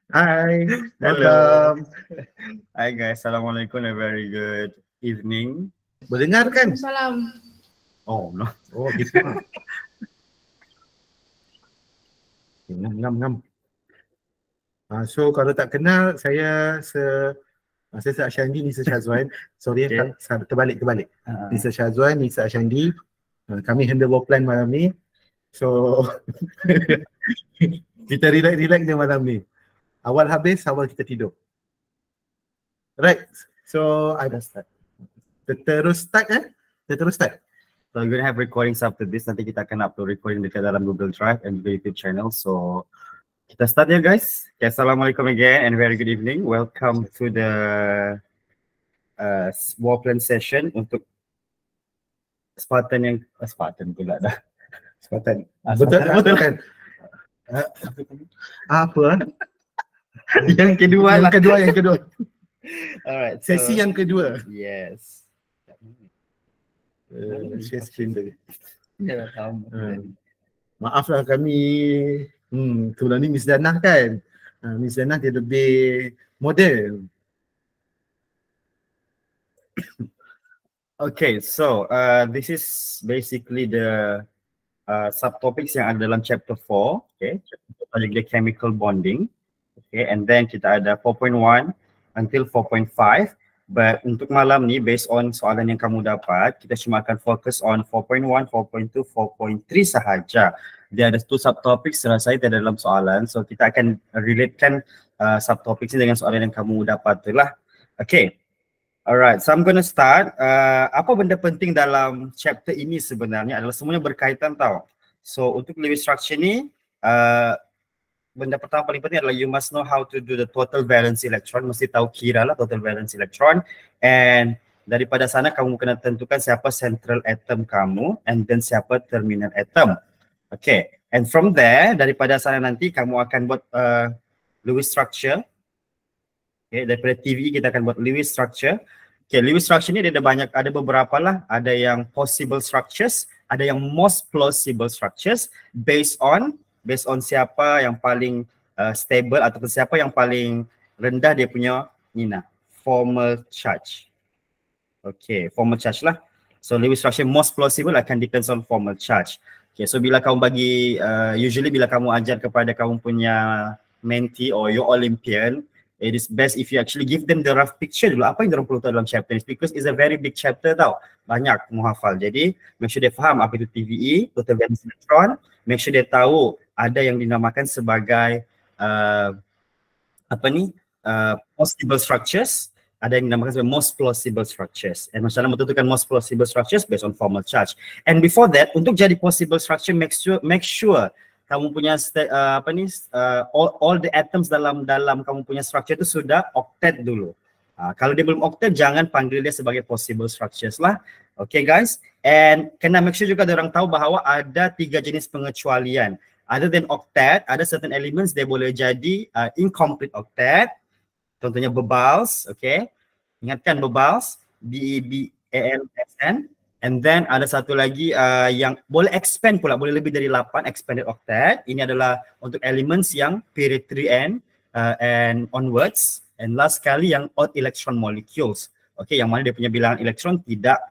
Hi, Hello. welcome. Hi guys, Assalamualaikum, a very good evening. Boleh dengar kan? Salam. Oh no. Oh, gitu. Ngam. So kalau tak kenal, saya Asyandi, Nisa Syazwan. Sorry, Okay. terbalik. Nisa Syazwan, Nisa Asyandi. Kami handle work plan malam ni. So, kita relax je malam ni. Awal habis, awal kita tidur. Right, so I dah start. Terus start. So we're gonna have recordings after this. Nanti kita akan upload recording dekat dalam Google Drive and juga YouTube channel. So kita start ya guys. Okay, Assalamualaikum again and very good evening. Welcome to the war plan session untuk Spartan pula dah. Spartan. Betul kan? Apa? Yang kedua lah. Yang kedua. Alright. Sesi yang kedua. Yes. Share screen tadi. Ya, sama. Maaflah kami kebetulan ni Miss Danah kan. Miss Danah dia lebih model. Okay, so this is basically the subtopics yang ada dalam chapter 4. Okay, chapter 4 dia chemical bonding. Okay, and then kita ada 4.1 until 4.5. But untuk malam ni, based on soalan yang kamu dapat, kita cuma akan fokus on 4.1, 4.2, 4.3 sahaja. Dia ada 2 subtopics saya ada dalam soalan. So kita akan relatekan subtopics ni dengan soalan yang kamu dapat tu lah. Okay. Alright, so I'm gonna start. Apa benda penting dalam chapter ini sebenarnya adalah semuanya berkaitan tau. So untuk Lewis structure ni, benda pertama paling penting adalah you must know how to do the total valence electron. Mesti tahu kira lah total valence electron. And daripada sana kamu kena tentukan siapa central atom kamu and then siapa terminal atom. Okay, and from there, daripada sana nanti kamu akan buat Lewis structure. Okay, daripada TVE kita akan buat Lewis structure. Okay, Lewis structure ni dia ada beberapa lah. Ada yang possible structures, ada yang most plausible structures based on siapa yang paling stable ataupun siapa yang paling rendah dia punya formal charge. Okay, formal charge lah. So Lewis structure most plausible akan depends on formal charge. Okay, so bila kamu bagi, usually bila kamu ajar kepada kamu punya mentee or your Olympian, it is best if you actually give them the rough picture dulu. Apa yang diorang perlu tahu dalam chapter ni? Because it's a very big chapter tau. Banyak muhafal. Jadi, make sure dia faham apa itu TVE, total valence electron. Make sure dia tahu ada yang dinamakan sebagai possible structures. Ada yang dinamakan sebagai most plausible structures. And macam mana menentukan most plausible structures based on formal charge. And before that, untuk jadi possible structure, make sure kamu punya all the atoms dalam kamu punya structure itu sudah octet dulu. Kalau dia belum octet, jangan panggil dia sebagai possible structures lah. Okay guys, and kena make sure juga orang tahu bahawa ada 3 jenis pengecualian. Other than octet, ada certain elements dia boleh jadi incomplete octet. Contohnya bubbles, okay. Ingatkan bubbles, BEBALSN. And then ada satu lagi yang boleh expand pula, boleh lebih dari 8 expanded octet. Ini adalah untuk elements yang period 3n and onwards. And last sekali yang odd electron molecules. Okay, yang mana dia punya bilangan elektron tidak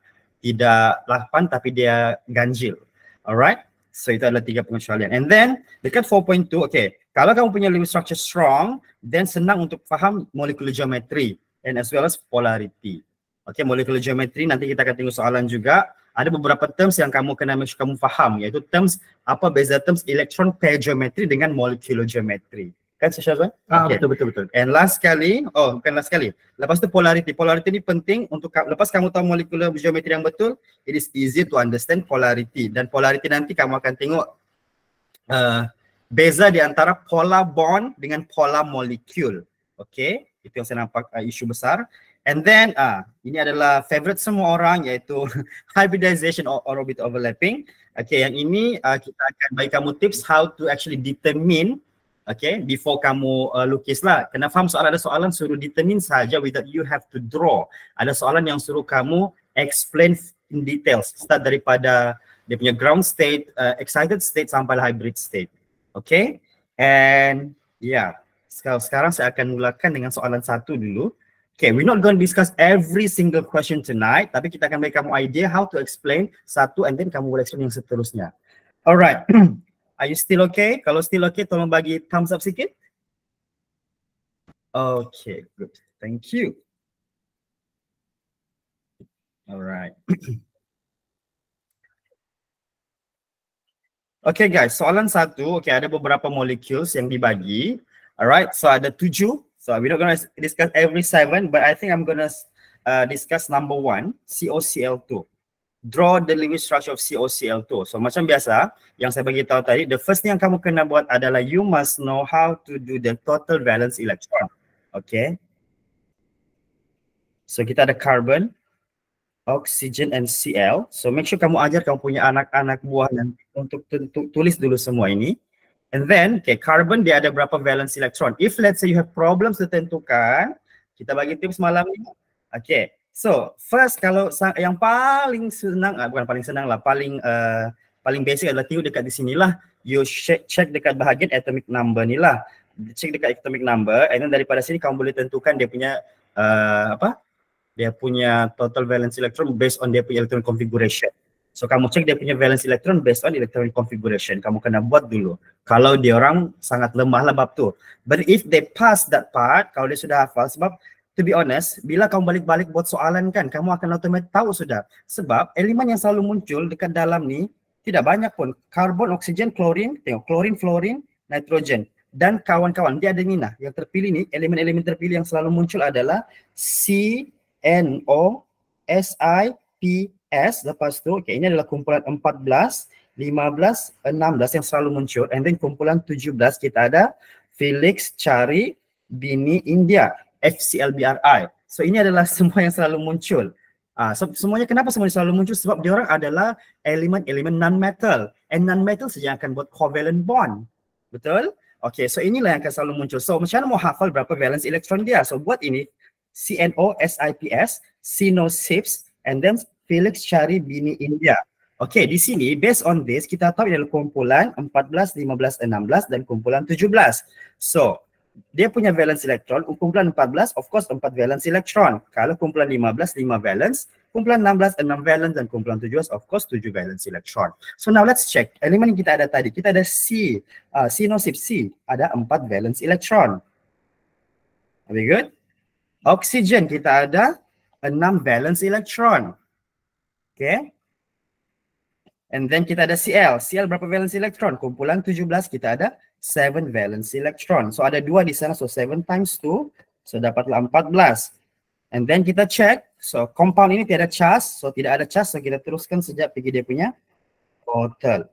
8 tapi dia ganjil. Alright, so itu adalah 3 pengecualian. And then dekat 4.2, okay, kalau kamu punya Lewis structure strong, then senang untuk faham molecular geometry and as well as polarity. Okay, molecular geometry nanti kita akan tengok soalan juga. Ada beberapa terms yang kamu kena make sure kamu faham, iaitu terms apa beza terms electron pair geometry dengan molecular geometry. Kan Syazwan? Okay. Betul. And last sekali, bukan last sekali. Lepas tu polarity. Polarity ni penting untuk lepas kamu tahu molecular geometry yang betul, it is easy to understand polarity. Dan polarity nanti kamu akan tengok beza di antara polar bond dengan polar molecule. Okay, itu yang saya nampak isu besar. And then ini adalah favorite semua orang, iaitu hybridization or orbit overlapping. Okay, yang ini kita akan bagi kamu tips how to actually determine, okay, before kamu lukis lah. Kena faham ada soalan suruh determine saja without you have to draw. Ada soalan yang suruh kamu explain in details, start daripada dia punya ground state, excited state sampai hybrid state. Okay, and yeah. Sekarang saya akan mulakan dengan soalan 1 dulu. Okay, we're not going to discuss every single question tonight, tapi kita akan bagi kamu idea how to explain satu and then kamu boleh explain yang seterusnya. Alright, are you still okay? Kalau still okay, tolong bagi thumbs up sikit. Okay, good. Thank you. Alright. Okay guys, soalan 1, okay, ada beberapa molecules yang dibagi. Alright, so ada 7. So we're not going to discuss every 7, but I think I'm going to discuss number 1, COCl2. Draw the linear structure of COCl2. So macam biasa, yang saya bagi tahu tadi, the first thing yang kamu kena buat adalah you must know how to do the total valence electron. Okay. So kita ada carbon, oxygen, and Cl. So make sure kamu ajar kamu punya anak-anak buah nanti untuk tulis dulu semua ini. And then, okay, carbon dia ada berapa valence electron. If let's say you have problems ditentukan, kita bagi tips malam ni. Okay, so first kalau yang paling senang, bukan paling senang lah, paling basic adalah tengok dekat di sinilah. You check dekat bahagian atomic number ni lah. Check dekat atomic number, and then daripada sini kamu boleh tentukan dia punya dia punya total valence electron based on dia punya electron configuration. So kamu cek dia punya valence electron based on electron configuration. Kamu kena buat dulu. Kalau dia orang sangat lemah lah bab tu. But if they pass that part, kalau dia sudah hafal, sebab to be honest, bila kamu balik-balik buat soalan kan, kamu akan otomatis tahu sudah. Sebab elemen yang selalu muncul dekat dalam ni tidak banyak pun. Karbon, oksigen, klorin, tengok, klorin, fluorin, nitrogen dan kawan-kawan. Dia ada ni nah, yang terpilih ni, elemen-elemen terpilih yang selalu muncul adalah CNO, SiP, S, lepas tu, okay, ini adalah kumpulan 14, 15, 16 yang selalu muncul, and then kumpulan 17 kita ada Felix, Chari, Bini, India, FClBri. So ini adalah semua yang selalu muncul. So semuanya, kenapa semuanya selalu muncul? Sebab dia orang adalah elemen-elemen non-metal, and non-metal saja yang akan buat covalent bond. Betul? Okay, so inilah yang akan selalu muncul. So macam mana mau hafal berapa valence elektron dia? So buat ini, CNO, SiPs, CNO-SiPs, and then Felix, Chari, Bini, India. Okay, di sini based on this kita tahu adalah kumpulan 14, 15, 16 dan kumpulan 17. So, dia punya valence elektron, kumpulan 14 of course 4 valence elektron. Kalau kumpulan 15, 5 valence, kumpulan 16, 6 valence dan kumpulan 17 of course 7 valence elektron. So now let's check. Elemen yang kita ada tadi, kita ada C, CNO-SiP C, ada 4 valence elektron. Very good. Oksigen kita ada 6 valence elektron. Okay. And then kita ada Cl. Cl berapa valence elektron? Kumpulan 17 kita ada 7 valence elektron. So ada 2 di sana. So 7 times 2. So dapatlah 14. And then kita check. So compound ini tiada charge. So tidak ada charge. So kita teruskan sejak pergi dia punya total.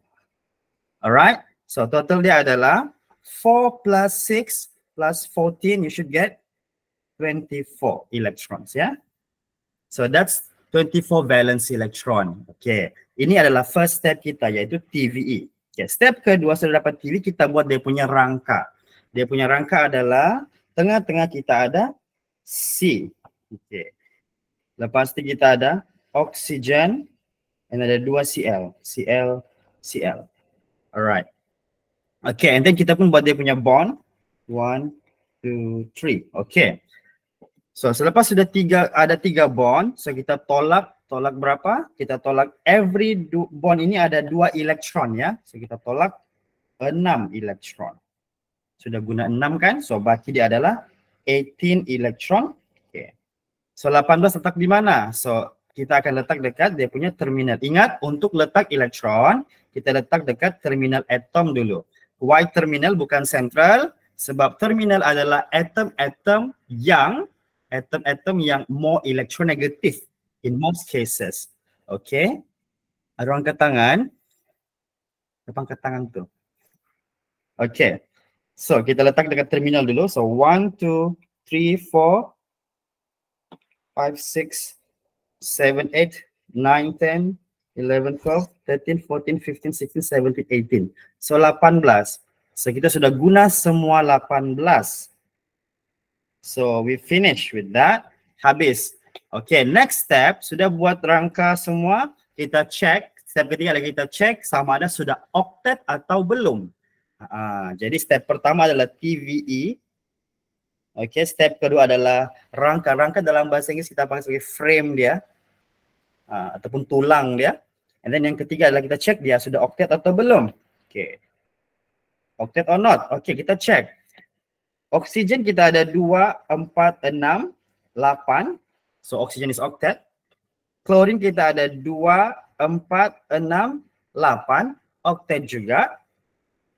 Alright. So total dia adalah 4 plus 6 plus 14. You should get 24 electrons. Ya. Yeah? So that's 24 valence electron. Okay. Ini adalah first step kita iaitu TVE. Okay. Step kedua sudah dapat TVE, kita buat dia punya rangka. Dia punya rangka adalah tengah-tengah kita ada C. Okay. Lepas itu kita ada oksigen dan ada 2 Cl. Cl. Alright. Okay. And then kita pun buat dia punya bond. 1, 2, 3. Okay. So selepas sudah ada 3 bond, so kita tolak berapa? Kita tolak every bond ini ada 2 elektron ya. So kita tolak 6 elektron. Sudah guna 6 kan? So baki dia adalah 18 elektron. Okay. So 18 letak di mana? So kita akan letak dekat dia punya terminal. Ingat untuk letak elektron, kita letak dekat terminal atom dulu. Why terminal bukan central? Sebab terminal adalah atom-atom yang more electronegative in most cases. Okay. Ada orang angkat tangan. Siapa angkat tangan tu? Okay. So kita letak dekat terminal dulu. So 1, 2, 3, 4, 5, 6, 7, 8, 9, 10, 11, 12, 13, 14, 15, 16, 17, 18. So 18. So kita sudah guna semua 18. So we finish with that. Habis. Okay, next step. Sudah buat rangka semua. Kita check. Step ketiga lagi kita check sama ada sudah octet atau belum. Jadi step pertama adalah TVE. Okay, step kedua adalah rangka. Rangka dalam bahasa Inggeris kita panggil sebagai frame dia, ataupun tulang dia. And then yang ketiga adalah kita cek dia sudah octet atau belum. Okay, octet or not. Okay, kita cek. Oksigen kita ada 2, 4, 6, 8. So oksigen is octet. Klorin kita ada 2, 4, 6, 8. Octet juga.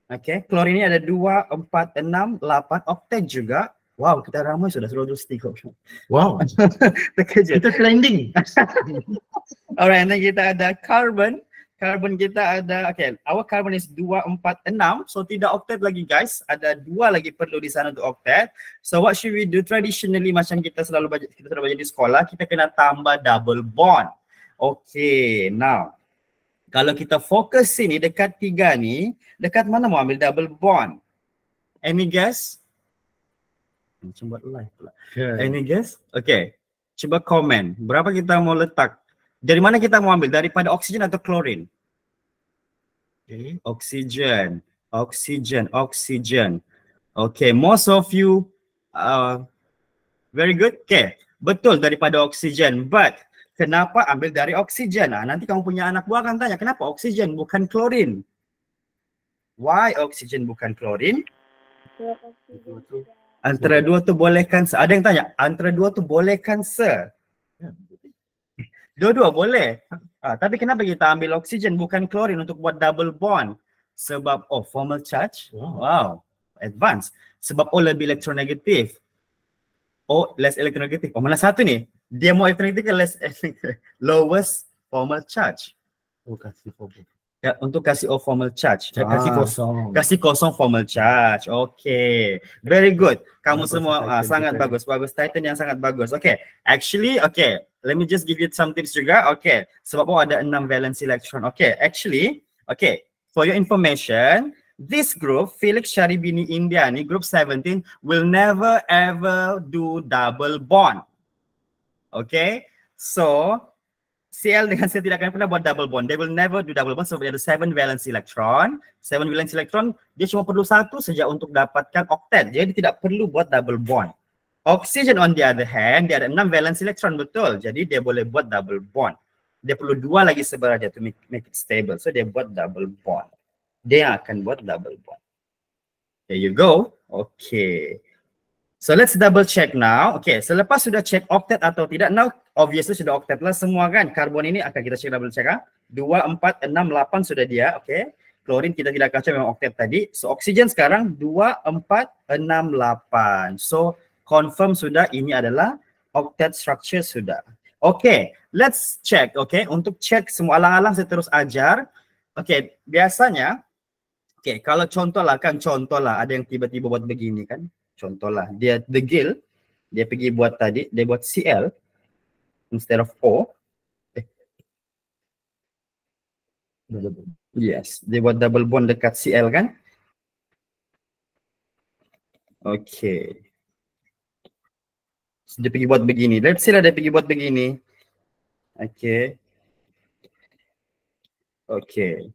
Okay, klorin ini ada 2, 4, 6, 8. Octet juga. Wow, kita ramai sudah 103. Wow. Terkejut. Kita trending. Alright, and then kita ada carbon. Carbon kita ada, okay, our carbon is 2, 4, 6. So tidak octet lagi guys. Ada 2 lagi perlu di sana untuk octet. So what should we do? Traditionally macam kita selalu belajar di sekolah, kita kena tambah double bond. Okay, now kalau kita fokus sini dekat 3 ni, dekat mana mau ambil double bond? Any guess? Macam buat live pula. Any guess? Okay. Cuba komen. Berapa kita mau letak? Dari mana kita mau ambil? Daripada oksigen atau klorin? Okay. Oksigen. Oksigen. Oksigen. Okay. Most of you very good. Okay. Betul daripada oksigen. But kenapa ambil dari oksigen? Nanti kamu punya anak buah akan tanya, kenapa oksigen bukan klorin? Why oksigen bukan klorin? Antara dua tu boleh kan? Ada yang tanya, antara dua tu boleh kan sir? Dua-dua boleh. Tapi kenapa kita ambil oksigen bukan klorin untuk buat double bond? Sebab formal charge. Wow, advance. Sebab O lebih elektronegatif. O less elektronegatif. Mana satu ni? Dia mau elektronegatif ke less lowest formal charge? Kasih formal. Ya, untuk kasih formal charge. Kasih kosong. Kasih kosong formal charge. Okay. Very good. Kamu semua sangat bagus. Bagus. Titan yang sangat bagus. Okay. Actually, okay. Let me just give you some tips juga. Okay. Sebab ada 6 valence electron. Okay. Actually, okay. For your information, this group, Felix Syaribini India ni, group 17, will never ever do double bond. Okay. So, Cl dengan Cl tidak akan pernah buat double bond. They will never do double bond sebab dia ada 7 valence electron. 7 valence electron, dia cuma perlu satu saja untuk dapatkan octet. Jadi dia tidak perlu buat double bond. Oxygen on the other hand, dia ada 6 valence electron, betul. Jadi dia boleh buat double bond. Dia perlu 2 lagi sebenarnya to make it stable. So dia buat double bond. Dia akan buat double bond. There you go. Okay. So let's double check now. Okay, selepas sudah check octet atau tidak, now obviously sudah octet lah semua kan. Karbon ini akan kita check double check. 2, 4, 6, 8 sudah dia. Okay. Klorin kita tidak kacau memang octet tadi. So oksigen sekarang 2, 4, 6, 8. So confirm sudah ini adalah octet structure sudah. Okay, let's check. Okay, untuk check semua alang-alang saya terus ajar. Okay, biasanya, okay, kalau contoh lah ada yang tiba-tiba buat begini kan. Contohlah, dia degil, dia pergi buat tadi, dia buat Cl instead of O. Yes, dia buat double bond dekat Cl kan? Okay. So, dia pergi buat begini. Let's say lah dia pergi buat begini. Okay. Okay.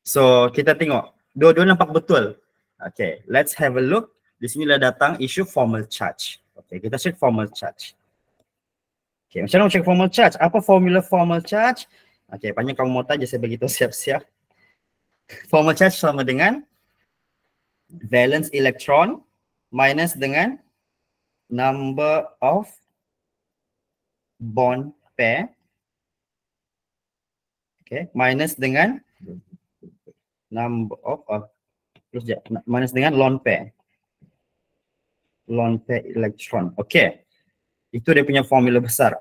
So, kita tengok. Dua-dua nampak betul. Okay, let's have a look. Di sini dah datang isu formal charge. Okay, kita check formal charge. Okay, macam mana check formal charge? Apa formula formal charge? Okay, banyak kamu mau tanya, saya beritahu siap-siap. Formal charge sama dengan valence electron minus dengan number of bond pair. Okay, minus dengan number of terus minus dengan lone pair. Lone pair electron. Okay. Itu dia punya formula besar.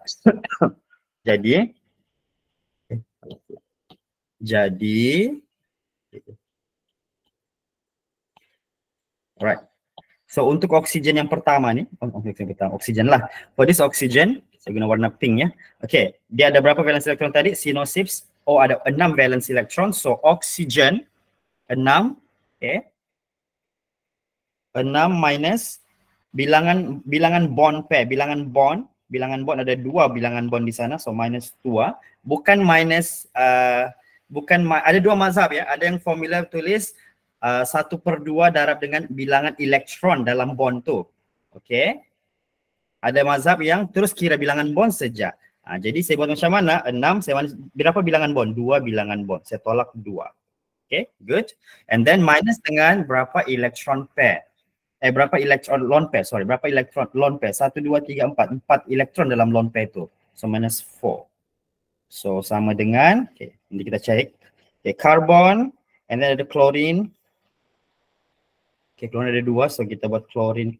Jadi alright. So untuk oksigen yang pertama ni, oksigen lah. For this oksigen, saya guna warna pink ya. Okay, dia ada berapa valence electron tadi? Cyano6. Oh, ada 6 valence electron. So oksigen 6, okay. 6 minus bilangan bond pair, bilangan bond ada 2 bilangan bond di sana, so minus 2. Bukan minus, ada 2 mazhab ya. Ada yang formula tulis 1/2 darab dengan bilangan elektron dalam bond tu. Okay. Ada mazhab yang terus kira bilangan bond saja. Jadi saya buat macam mana? 6, saya berapa bilangan bond? 2 bilangan bond. Saya tolak 2. Okay, good. And then minus dengan berapa elektron pair. Berapa elektron lone pair, berapa elektron lone pair? 1, 2, 3, 4. 4 elektron dalam lone pair tu. So minus 4. So sama dengan, okay, nanti kita cek. Okay, carbon, and then ada chlorine. Okay, chlorine ada 2, so kita buat chlorine.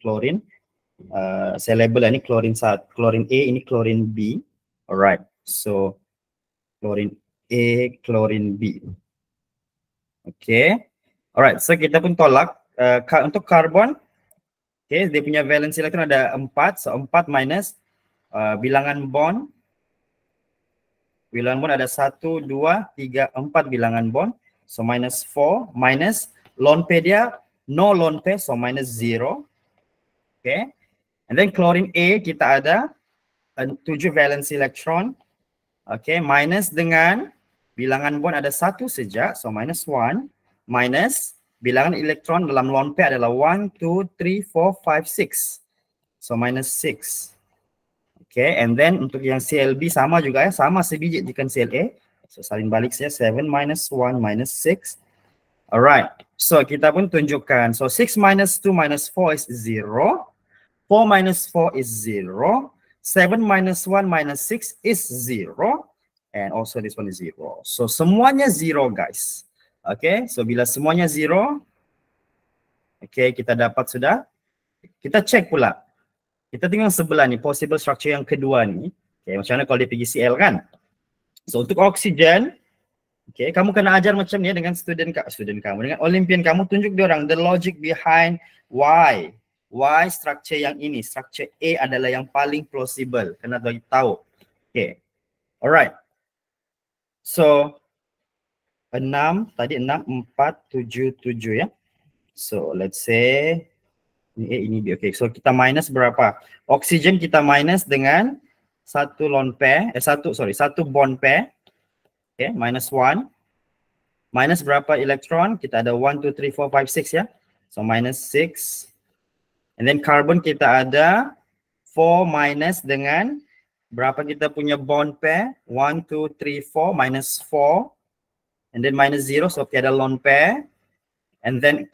Saya label lah, ni chlorine A, ini chlorine B. Alright, so chlorine A, chlorine B. Okay, alright, so kita pun tolak. Untuk carbon, okay, dia punya valence elektron ada 4, so 4 minus bilangan bond. Bilangan bond ada 1, 2, 3, 4 bilangan bond. So minus 4, minus lone pair dia, no lone pair, so minus 0. Okay. And then chlorine A kita ada 7 valence elektron. Okay, minus dengan bilangan bond ada 1 saja, so minus 1. Minus bilangan elektron dalam lone pair adalah 1, 2, 3, 4, 5, 6. So minus 6. Okay, and then untuk yang CLB sama juga ya, sama sebiji dengan CLA. So salin balik saja, 7 minus 1 minus 6. Alright, so kita pun tunjukkan. So 6 minus 2 minus 4 is 0. 4 minus 4 is 0. 7 minus 1 minus 6 is 0. And also this one is 0. So semuanya 0 guys. Okay, so bila semuanya 0, okay, kita dapat sudah. Kita cek pula. Kita tengok sebelah ni, possible structure yang kedua ni. Okay, macam mana kalau dia pergi CL kan? So untuk oksigen, okay, kamu kena ajar macam ni dengan student kamu, dengan Olympian kamu, tunjuk dia orang the logic behind why structure yang ini, structure A adalah yang paling plausible. Kena bagi tahu. Okay, alright. So 6, tadi 6, 4, 7, 7 ya. So let's say ini A, ini B. Okay, so kita minus berapa? Oksigen kita minus dengan satu lone pair, satu bond pair. Okay, minus 1. Minus berapa elektron? Kita ada 1, 2, 3, 4, 5, 6 ya. So minus 6. And then carbon kita ada 4 minus dengan berapa kita punya bond pair? 1, 2, 3, 4, minus 4. And then minus 0, so tiada lone pair. And then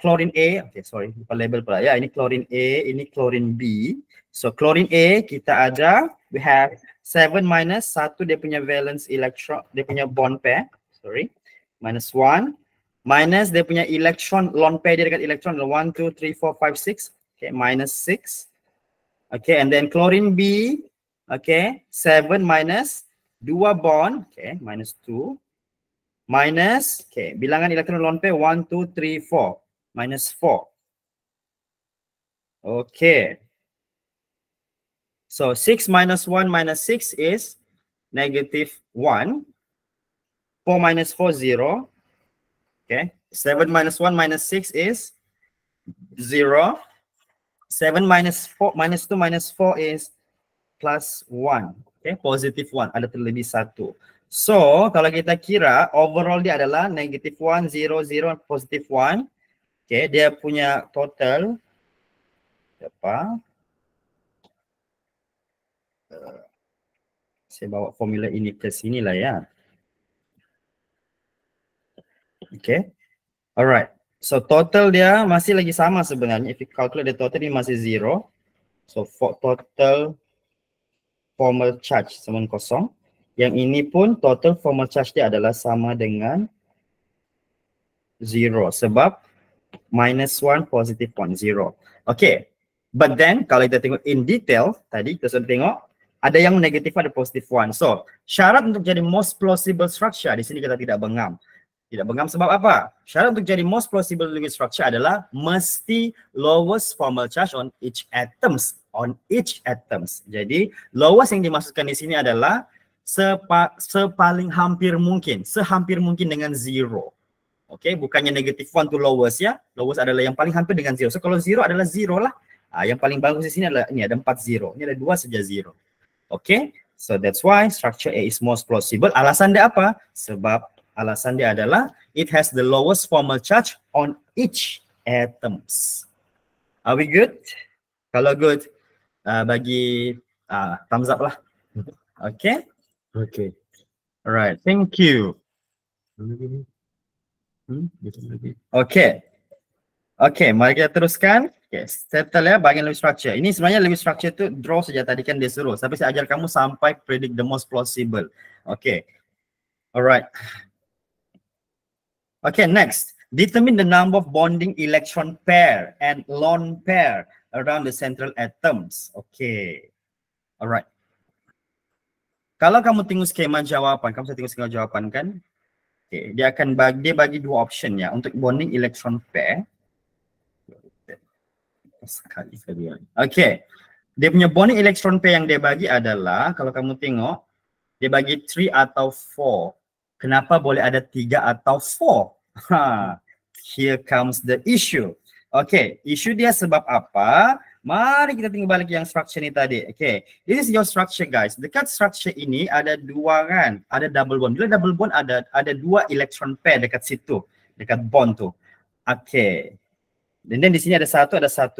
chlorine A, okay, sorry, lupa label pula. Ya, ini chlorine A, ini chlorine B. So chlorine A kita ada, we have 7 minus 1 dia punya valence electron, dia punya bond pair, sorry, minus 1. Minus dia punya elektron, lone pair dia dekat elektron, 1, 2, 3, 4, 5, 6. Okay, minus 6. Okay, and then chlorine B, okay, 7 minus 2 bond, okay, minus 2. Minus, okay, bilangan elektron lone pair 1, 2, 3, 4. Minus 4. Okay. So 6 minus 1 minus 6 is negative 1. 4 minus 4, 0. Okay. 7 minus 1 minus 6 is 0. 7 minus 4 minus 2 minus 4 is plus 1. Okay, positive 1. Ada terlebih 1. So, kalau kita kira overall dia adalah negative 1, 0, 0, positive 1. Okay, dia punya total apa? Saya bawa formula ini ke sini lah ya. Okay, alright. So, total dia masih lagi sama sebenarnya. If you calculate the total, ini masih 0. So, for total formal charge sama kosong. Yang ini pun total formal charge dia adalah sama dengan 0 sebab minus 1 positive 1, 0. Okay, but then kalau kita tengok in detail, tadi kita sudah tengok ada yang negatif ada positive 1. So, syarat untuk jadi most plausible structure, di sini kita tidak bengam. Tidak bengam sebab apa? Syarat untuk jadi most plausible liquid structure adalah mesti lowest formal charge on each atoms. Jadi, lowest yang dimaksudkan di sini adalah sepaling hampir mungkin, sehampir mungkin dengan 0. Okay, bukannya negative 1 to lowest ya. Lowest adalah yang paling hampir dengan 0. So kalau 0 adalah 0 lah. Yang paling bagus di sini adalah ini ada 4 0. Ini ada 2 saja 0. Okay, so that's why structure A is most plausible. Alasan dia apa? Sebab alasan dia adalah it has the lowest formal charge on each atoms. Are we good? Kalau good, bagi thumbs up lah. Okay? Okay. Alright, thank you. Okay. Okay, mari kita teruskan. Okay, settle ya bagian lebih structure. Ini sebenarnya lebih structure tu draw saja, tadi kan dia suruh. Tapi saya ajar kamu sampai predict the most plausible. Okay. Alright. Okay, next. Determine the number of bonding electron pair and lone pair around the central atoms. Okay. Alright. Kalau kamu tengok skema jawapan, kamu bisa tengok skema jawapan kan? Okay, dia akan bagi dua option ya untuk bonding electron pair. Sekali. Okay. Dia punya bonding electron pair yang dia bagi adalah, kalau kamu tengok, dia bagi 3 atau 4. Kenapa boleh ada 3 atau 4? Here comes the issue. Okay, isu dia sebab apa? Mari kita tengok balik yang structure ni tadi. Okay, this is your structure guys. Dekat structure ini ada dua kan, ada double bond. Bila double bond ada dua electron pair dekat situ, dekat bond tu. Okay. Dan then di sini ada satu,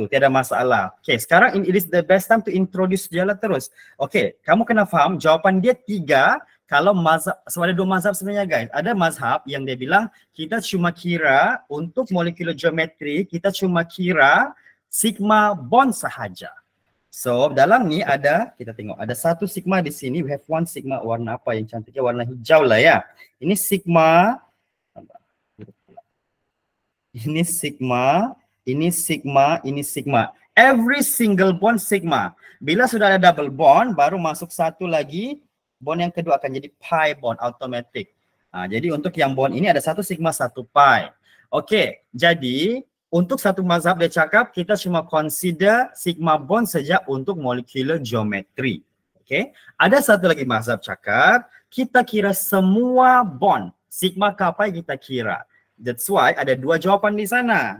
tiada masalah. Okay, sekarang it is the best time to introduce dia lah terus. Okay, kamu kena faham jawapan dia 3 kalau mazhab, sebab ada 2 mazhab sebenarnya guys. Ada mazhab yang dia bilang kita cuma kira untuk molekular geometri, kita cuma kira sigma bond sahaja. So dalam ni ada, kita tengok ada satu sigma di sini, we have one sigma warna apa yang cantiknya, warna hijau lah ya. Ini sigma, ini sigma, ini sigma, ini sigma. Every single bond sigma. Bila sudah ada double bond, baru masuk satu lagi, bond yang kedua akan jadi pi bond automatic. Jadi untuk yang bond ini ada satu sigma, satu pi. Okey, jadi untuk satu mazhab dia cakap kita cuma consider sigma bond saja untuk molecular geometry. Okey, ada satu lagi mazhab cakap kita kira semua bond sigma ke pi kita kira. That's why ada dua jawapan di sana.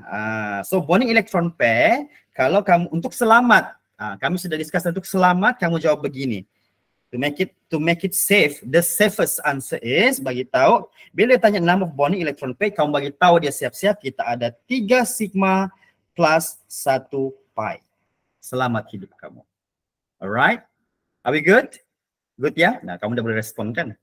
So bonding electron pair, kalau kamu untuk selamat, kami sudah discuss untuk selamat, kamu jawab begini. To make it safe, the safest answer is bagi tahu bila dia tanya number of bonding electron pair, kamu bagi tahu dia siap-siap kita ada 3 sigma plus 1 pi. Selamat hidup kamu. Alright? Are we good? Good ya? Nah, kamu dah boleh respon kan?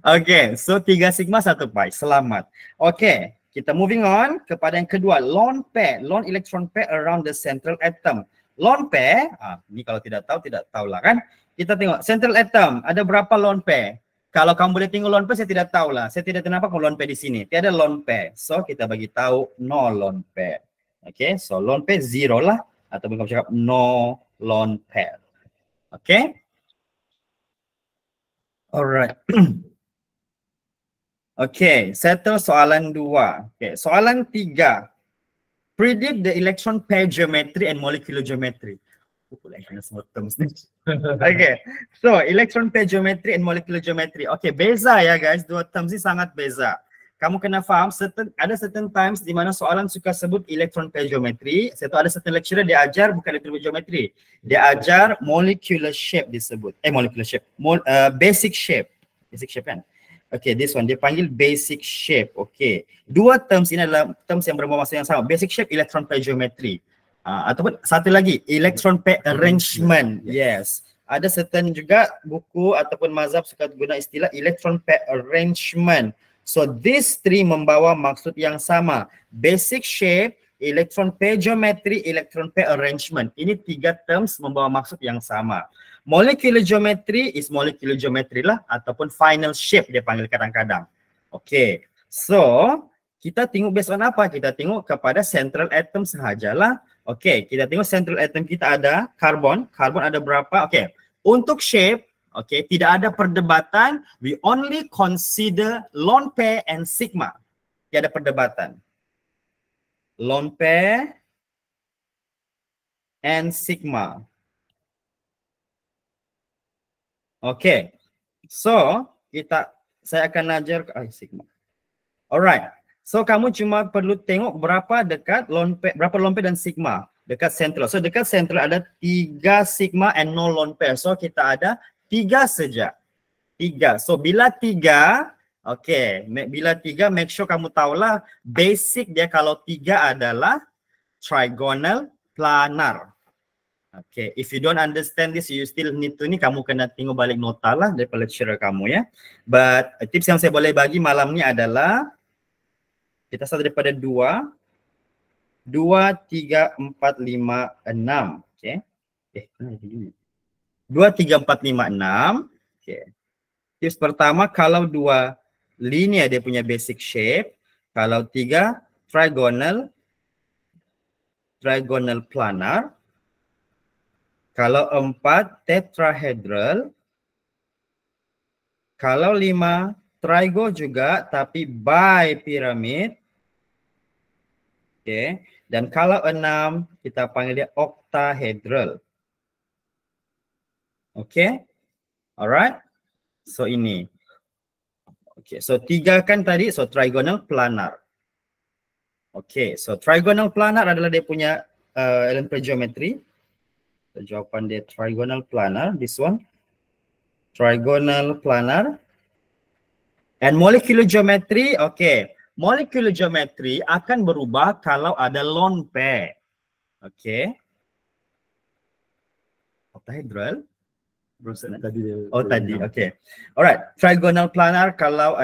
Okay, so 3 sigma 1 pi. Selamat. Okay, kita moving on kepada yang kedua, lone pair, lone electron pair around the central atom. Lone pair, ini kalau tidak tahu lah kan. Kita tengok central atom ada berapa lone pair. Kalau kamu boleh tengok lone pair, saya tidak tahu lah. Saya tidak tahu kenapa kalau lone pair di sini. Tiada lone pair. So kita bagi tahu no lone pair. Okay, so lone pair 0 lah, ataupun kamu cakap no lone pair. Okay. Alright. Okay, settle soalan 2. Okay, soalan 3. Predict the electron pair geometry and molecular geometry. Okay, so electron pair geometry and molecular geometry. Okay, beza ya guys, dua terms ini sangat beza. Kamu kena faham, ada certain times di mana soalan suka sebut electron pair geometry. Saya tahu ada certain lecturer dia ajar bukan electron pair geometry. Dia ajar molecular shape disebut. Molecular shape. Basic shape. Basic shape kan? Okay, this one dia panggil basic shape. Okay. Dua terms ini adalah terms yang bermaksud maksud yang sama. Basic shape, electron pair geometry. Ataupun satu lagi, electron pair arrangement. Yes. Ada certain juga buku ataupun mazhab suka guna istilah electron pair arrangement. So these three membawa maksud yang sama. Basic shape, electron pair geometry, electron pair arrangement. Ini 3 terms membawa maksud yang sama. Molecular geometry is molecular geometry lah, ataupun final shape dia panggil kadang-kadang. Okay. So kita tengok based on apa? Kita tengok kepada central atom sahajalah. Okay, kita tengok central atom kita ada karbon. Karbon ada berapa? Okay, untuk shape, okay, tidak ada perdebatan. We only consider lone pair and sigma. Tidak ada perdebatan. Lone pair and sigma. Okay, so saya akan ajar sigma. Alright. So kamu cuma perlu tengok berapa dekat lone pair, berapa lone pair dan sigma dekat central. So dekat central ada 3 sigma and no lone pair. So kita ada 3 saja. 3. So bila 3, okay, bila 3 make sure kamu tahulah basic dia kalau 3 adalah trigonal planar. Okay, if you don't understand this, you still need to ni kamu kena tengok balik nota lah daripada lecturer kamu ya. But tips yang saya boleh bagi malam ni adalah kita start daripada 2, 3, 4, 5, 6. Okay. 2, 3, 4, 5, 6. Okay. Tips pertama, kalau 2 linear dia punya basic shape, kalau 3 trigonal planar, kalau 4 tetrahedral, kalau 5 trigo juga tapi bipiramid. Okay. Dan kalau 6 kita panggil dia octahedral. Okay. Alright. So ini. Okay. So 3 kan tadi, so trigonal planar. Okay. So trigonal planar adalah dia punya elementary geometry. Jawapan dia trigonal planar, this one. Trigonal planar. And molecular geometry, okay. Molecular geometry akan berubah kalau ada lone pair. Okay. Octahedral. Tadi, okay. Alright, trigonal planar kalau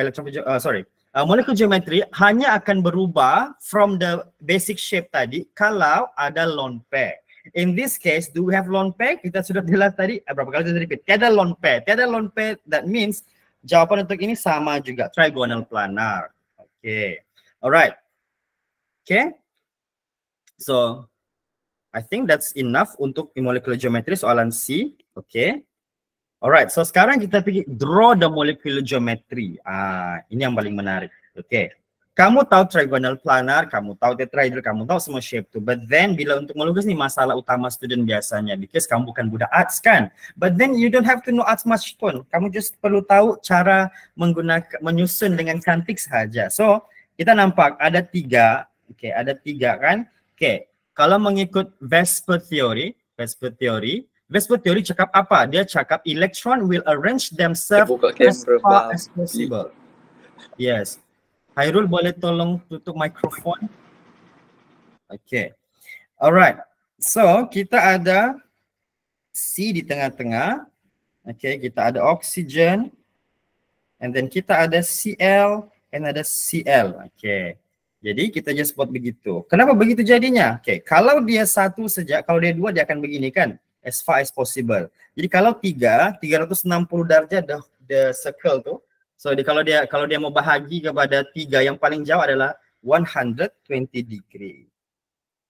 molecular geometry hanya akan berubah from the basic shape tadi kalau ada lone pair. In this case, do we have lone pair? Kita sudah jelas tadi, berapa kali kita repeat? Tiada lone pair. Tiada lone pair, that means jawapan untuk ini sama juga, trigonal planar. Okay. Alright. Okay. So, I think that's enough untuk molecular geometry soalan C. Okay. Alright, so sekarang kita pergi draw the molecular geometry. Ini yang paling menarik. Okay. Kamu tahu trigonal planar, kamu tahu tetrahedral, kamu tahu semua shape tu. But then bila untuk melukis ni masalah utama student biasanya, because kamu bukan budak arts kan. But then you don't have to know arts much pun. Kamu just perlu tahu cara menyusun dengan cantik sahaja. So kita nampak ada 3. Okay, ada 3 kan. Okay, kalau mengikut Vesper theory cakap apa? Dia cakap electron will arrange themselves as far as possible. Yes. Hairul boleh tolong tutup mikrofon? Okay. Alright. So, kita ada C di tengah-tengah. Okay, kita ada oxygen. And then kita ada Cl and ada Cl. Okay. Jadi, kita just buat begitu. Kenapa begitu jadinya? Okay, kalau dia 1 saja, kalau dia 2, dia akan begini kan? As far as possible. Jadi, kalau 360 darjah the circle tu. So kalau dia mau bahagi kepada 3 yang paling jauh adalah 120 degree.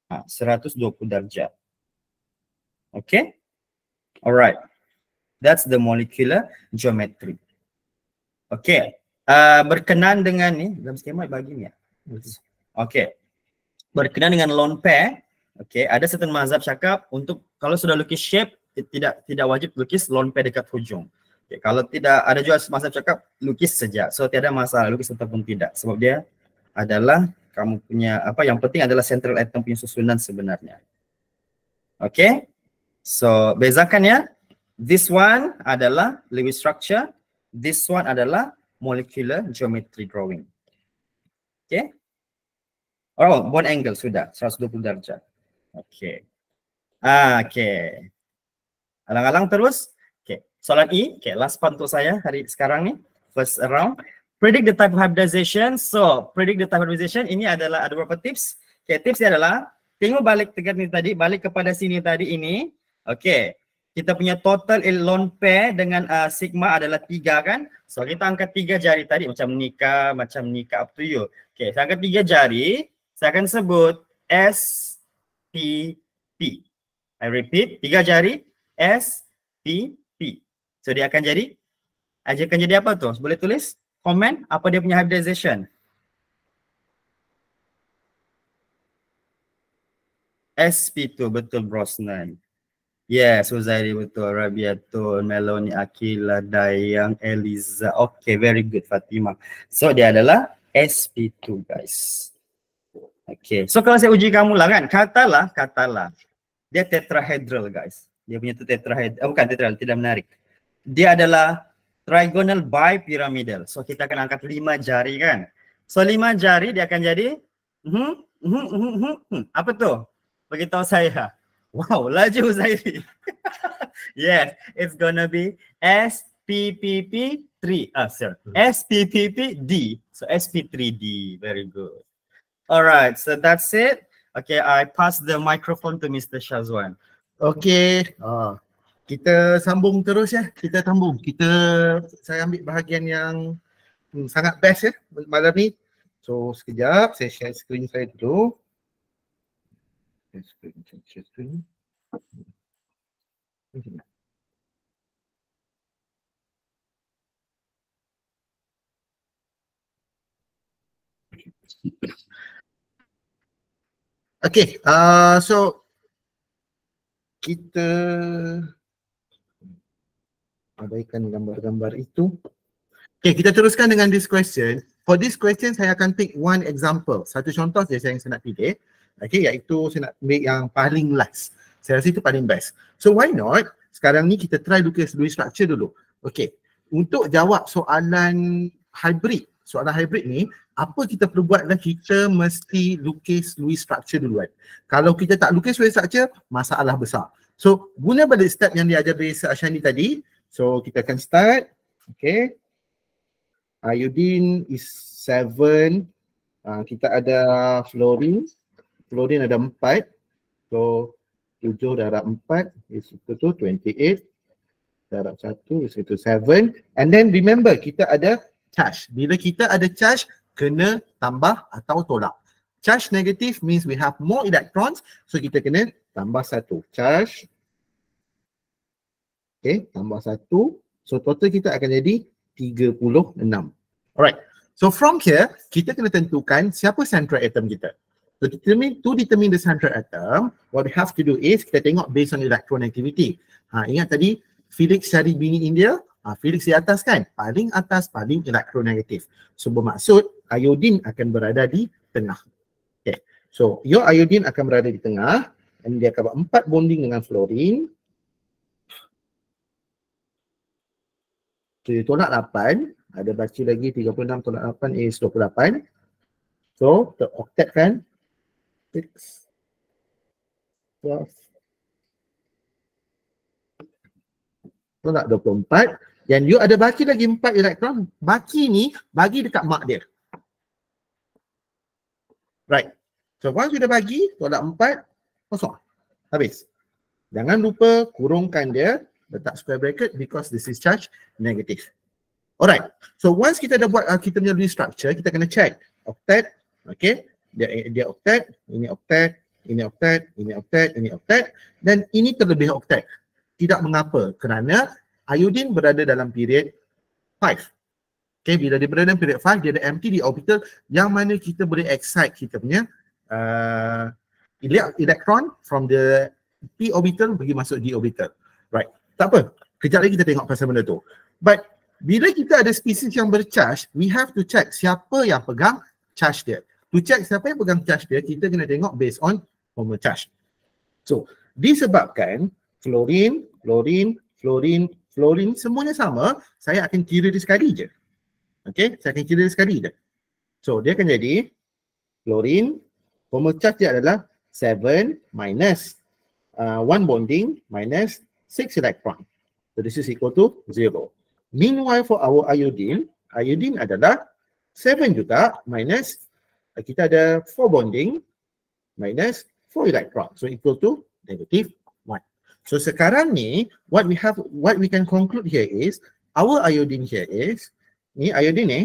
120 darjah. Okay? Alright. That's the molecular geometry. Okay. Berkenan dengan ni, dalam skema bagi ni ya. Okay. Berkenan dengan lone pair. Okay. Ada certain mazhab cakap untuk kalau sudah lukis shape tidak wajib lukis lone pair dekat hujung. Okay, kalau tidak, ada juga masa cakap lukis saja. So tiada masalah lukis ataupun tidak. Sebab dia adalah kamu punya yang penting adalah central atom punya susunan sebenarnya. Okay. So bezakan ya. This one adalah Lewis structure. This one adalah molecular geometry drawing. Okay. Oh, bond angle sudah 120 darjah. Okay. Okay. Alang-alang terus. Soalan E, okay, last part untuk saya hari sekarang ni, first round. Predict the type of hybridization. So, predict the type of hybridization, ini adalah ada beberapa tips. Okay, tips dia adalah, tengok balik tekan ni tadi, balik kepada sini tadi ini. Okay, kita punya total lone pair dengan sigma adalah 3 kan. So, kita angkat 3 jari tadi, macam nikah, up to you. Okay, saya angkat 3 jari, saya akan sebut S, P, P. I repeat, 3 jari, S, P, P. So dia akan jadi apa tu? Boleh tulis komen apa dia punya hybridization. SP2 betul Brosnan. Yes, Uzairi betul, Rabiatul, Meloni, Akila, Dayang, Eliza. Okay, very good Fatimah. So dia adalah SP2 guys. Okay, so kalau saya uji kamu lah kan, katalah dia tetrahedral guys. Dia punya tu tetrahedral, bukan tetrahedral, tidak menarik. Dia adalah trigonal bipyramidal. So kita akan angkat 5 jari kan. So 5 jari dia akan jadi apa tu? Beritahu saya. Wow, laju Zairi. Yes, it's gonna be SPPP3. Sorry, SPPPD. So SP3D. Very good. All right, so that's it. Okay, I pass the microphone to Mr. Shazwan. Okey, kita sambung terus ya. Saya ambil bahagian yang sangat best ya malam ni. So sekejap saya share screen saya dulu. Share screen. Okay, so kita abaikan gambar-gambar itu. Okay, kita teruskan dengan this question. For this question, saya akan pick one example. Satu contoh saja yang saya nak pilih. Okay, iaitu saya nak ambil yang paling last. Saya rasa itu paling best. So why not? Sekarang ni kita try lukis Lewis structure dulu. Okay, untuk jawab soalan hybrid ni, apa kita perlu buat adalah kita mesti lukis Lewis structure duluan. Kalau kita tak lukis Lewis structure, masalah besar. So, guna balik step yang diajar dari Sir Ashani tadi. So, kita akan start. Okay. Iodine is 7. Kita ada fluorine. Fluorine ada 4. So, 7 darab 4 is equal to 28. Darab 1 is equal to 7. And then remember, kita ada charge. Bila kita ada charge, kena tambah atau tolak. Charge negative means we have more electrons. So, kita kena tambah 1. Charge. Okay, tambah 1. So, total kita akan jadi 36. Alright. So from here, kita kena tentukan siapa central atom kita. So to determine the central atom, what we have to do is kita tengok based on electronegativity. Ingat tadi Felix cari bini India, Felix di atas kan? Paling atas, paling elektronegatif. So bermaksud iodine akan berada di tengah. Okay. So your iodine akan berada di tengah dan dia akan buat 4 bonding dengan fluorine. So, tolak 8, ada baca lagi 36 tolak 8 is 28. So, octet kan? 6, 12, tolak 24. Dan you ada baki lagi 4 elektron. Baki ni bagi dekat mak dia. Right. So, once you dah bagi, tolak 4, kosong. Habis. Jangan lupa kurungkan dia. Letak square bracket because this is charge negative. Alright, so once kita dah buat kita punya Lewis structure, kita kena check octet, okay, dia octet, ini octet, ini octet, ini octet, ini octet, dan ini terlebih octet. Tidak mengapa, kerana iodine berada dalam period 5. Okay, bila dia berada dalam period 5, dia ada empty di orbital yang mana kita boleh excite kita punya electron from the p orbital pergi masuk d orbital. Right. Tak apa, kejap lagi kita tengok pasal benda tu. But bila kita ada spesies yang bercharge, we have to check siapa yang pegang charge dia. To check siapa yang pegang charge dia, kita kena tengok based on formal charge. So, disebabkan fluorine, fluorine, fluorine, fluorine semuanya sama, saya akan kira dia sekali je. Okay, saya akan kira dia sekali je. So, dia akan jadi fluorine, formal charge dia adalah 7 minus 1 bonding minus 6 electron. So this is equal to 0. Meanwhile for our iodine, iodine adalah 7 juga minus, kita ada 4 bonding minus 4 electron. So equal to negative 1. So sekarang ni, what we can conclude here is, our iodine here is, ni iodine ni,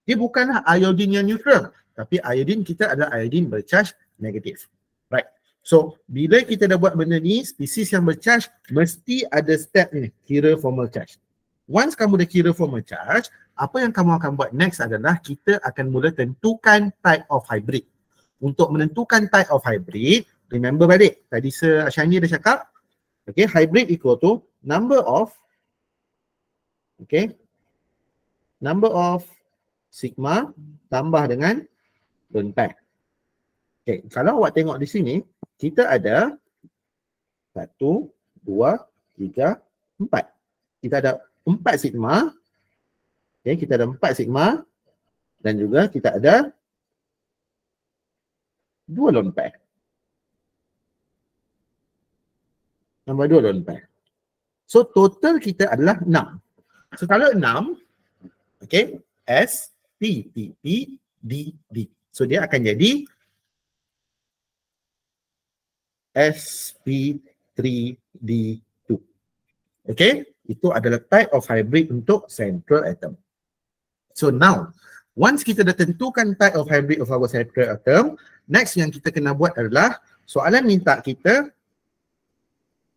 dia bukanlah iodine yang neutral, tapi iodine kita adalah iodine bercharge negatif. Right. So, bila kita dah buat benda ni, spesies yang bercharge, mesti ada step ni, kira formal charge. Once kamu dah kira formal charge, apa yang kamu akan buat next adalah kita akan mula tentukan type of hybrid. Untuk menentukan type of hybrid, remember balik, tadi Sir Ashani dah cakap, okay, hybrid equal to number of sigma tambah dengan lone pair. Okay, kalau awak tengok di sini, kita ada 1, 2, 3, 4. Kita ada 4 sigma. Okay, kita ada 4 sigma. Dan juga kita ada 2 lone pair. Nombor 2 lone pair. So total kita adalah 6. So kalau 6, okay, S, P, P, P, D, D. So dia akan jadi sp3d2. Okay, itu adalah type of hybrid untuk central atom. So now, once kita dah tentukan type of hybrid of our central atom, next yang kita kena buat adalah soalan minta kita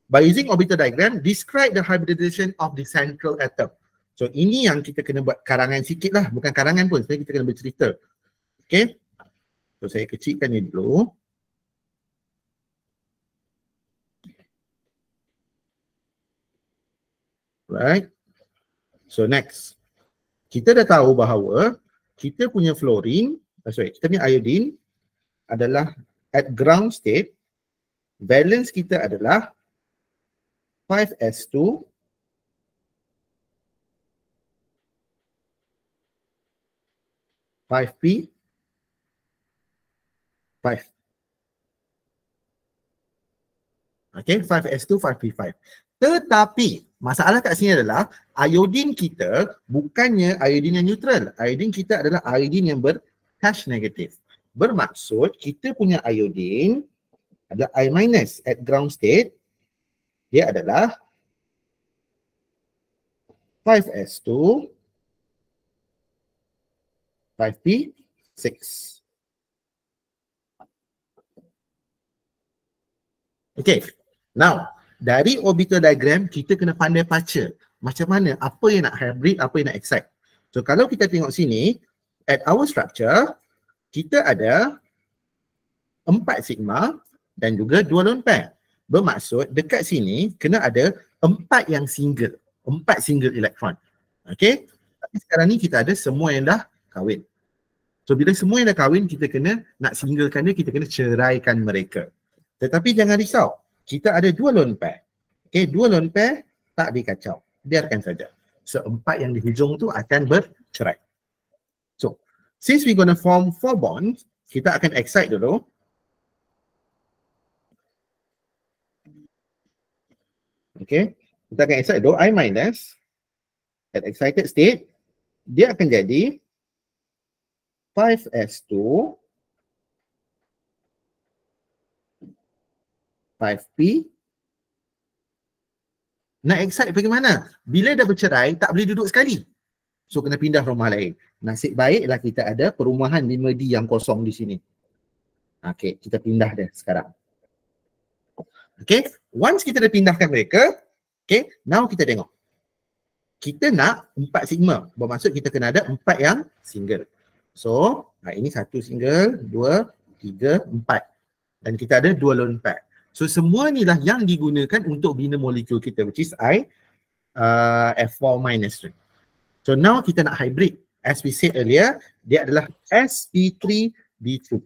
by using orbital diagram, describe the hybridization of the central atom. So ini yang kita kena buat karangan sikit lah, bukan karangan pun, sebenarnya kita kena bercerita. Okay, so saya kecilkan ni dulu. Right. So next, kita dah tahu bahawa kita punya fluorine, kita punya iodine adalah at ground state, valence kita adalah 5s2 5p 5. Okay, 5s2 5p5. Tetapi masalah kat sini adalah iodine kita bukannya iodine yang neutral. Iodine kita adalah iodine yang ber-charge negatif. Bermaksud kita punya iodine adalah I- at ground state. Dia adalah 5s2 5p6. Okay, now dari orbital diagram kita kena pandai baca macam mana, apa yang nak hybrid, apa yang nak excite. So kalau kita tengok sini, at our structure kita ada 4 sigma dan juga 2 lone pair. Bermaksud dekat sini kena ada 4 yang single, 4 single elektron. Okay, tapi sekarang ni kita ada semua yang dah kahwin. So bila semua yang dah kahwin, kita kena nak singlekan dia, kita kena ceraikan mereka. Tetapi jangan risau, kita ada 2 lone pair. Okay, 2 lone pair tak dikacau. Biarkan saja. So 4 yang di hujung tu akan bercerai. So, since we gonna form 4 bonds, kita akan excite dulu. Okay, kita akan excite dulu I minus at excited state, dia akan jadi 5s2 5p. Nak excite bagaimana? Bila dah bercerai, tak boleh duduk sekali. So kena pindah rumah lain. Nasib baiklah kita ada perumahan 5D yang kosong di sini. Okay, kita pindah dia sekarang. Okay, once kita dah pindahkan mereka, okay, now kita tengok. Kita nak 4 sigma. Bermaksud kita kena ada 4 yang single. So, ini 1 single, 2, 3, 4. Dan kita ada 2 lone pair. So semua inilah yang digunakan untuk bina molekul kita, which is F4 minus 3. So now kita nak hybrid. As we said earlier, dia adalah sp3d2.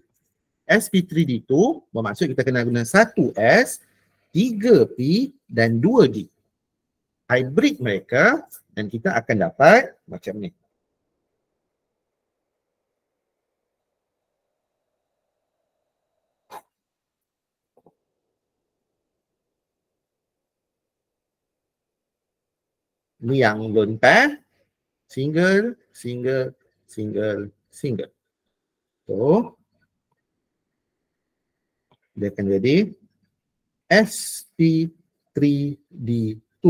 sp3d2 bermaksud kita kena guna 1s, 3p dan 2d. Hybrid mereka dan kita akan dapat macam ni. Ini yang lone pair, single, single, single, single. So, dia akan jadi sp3d2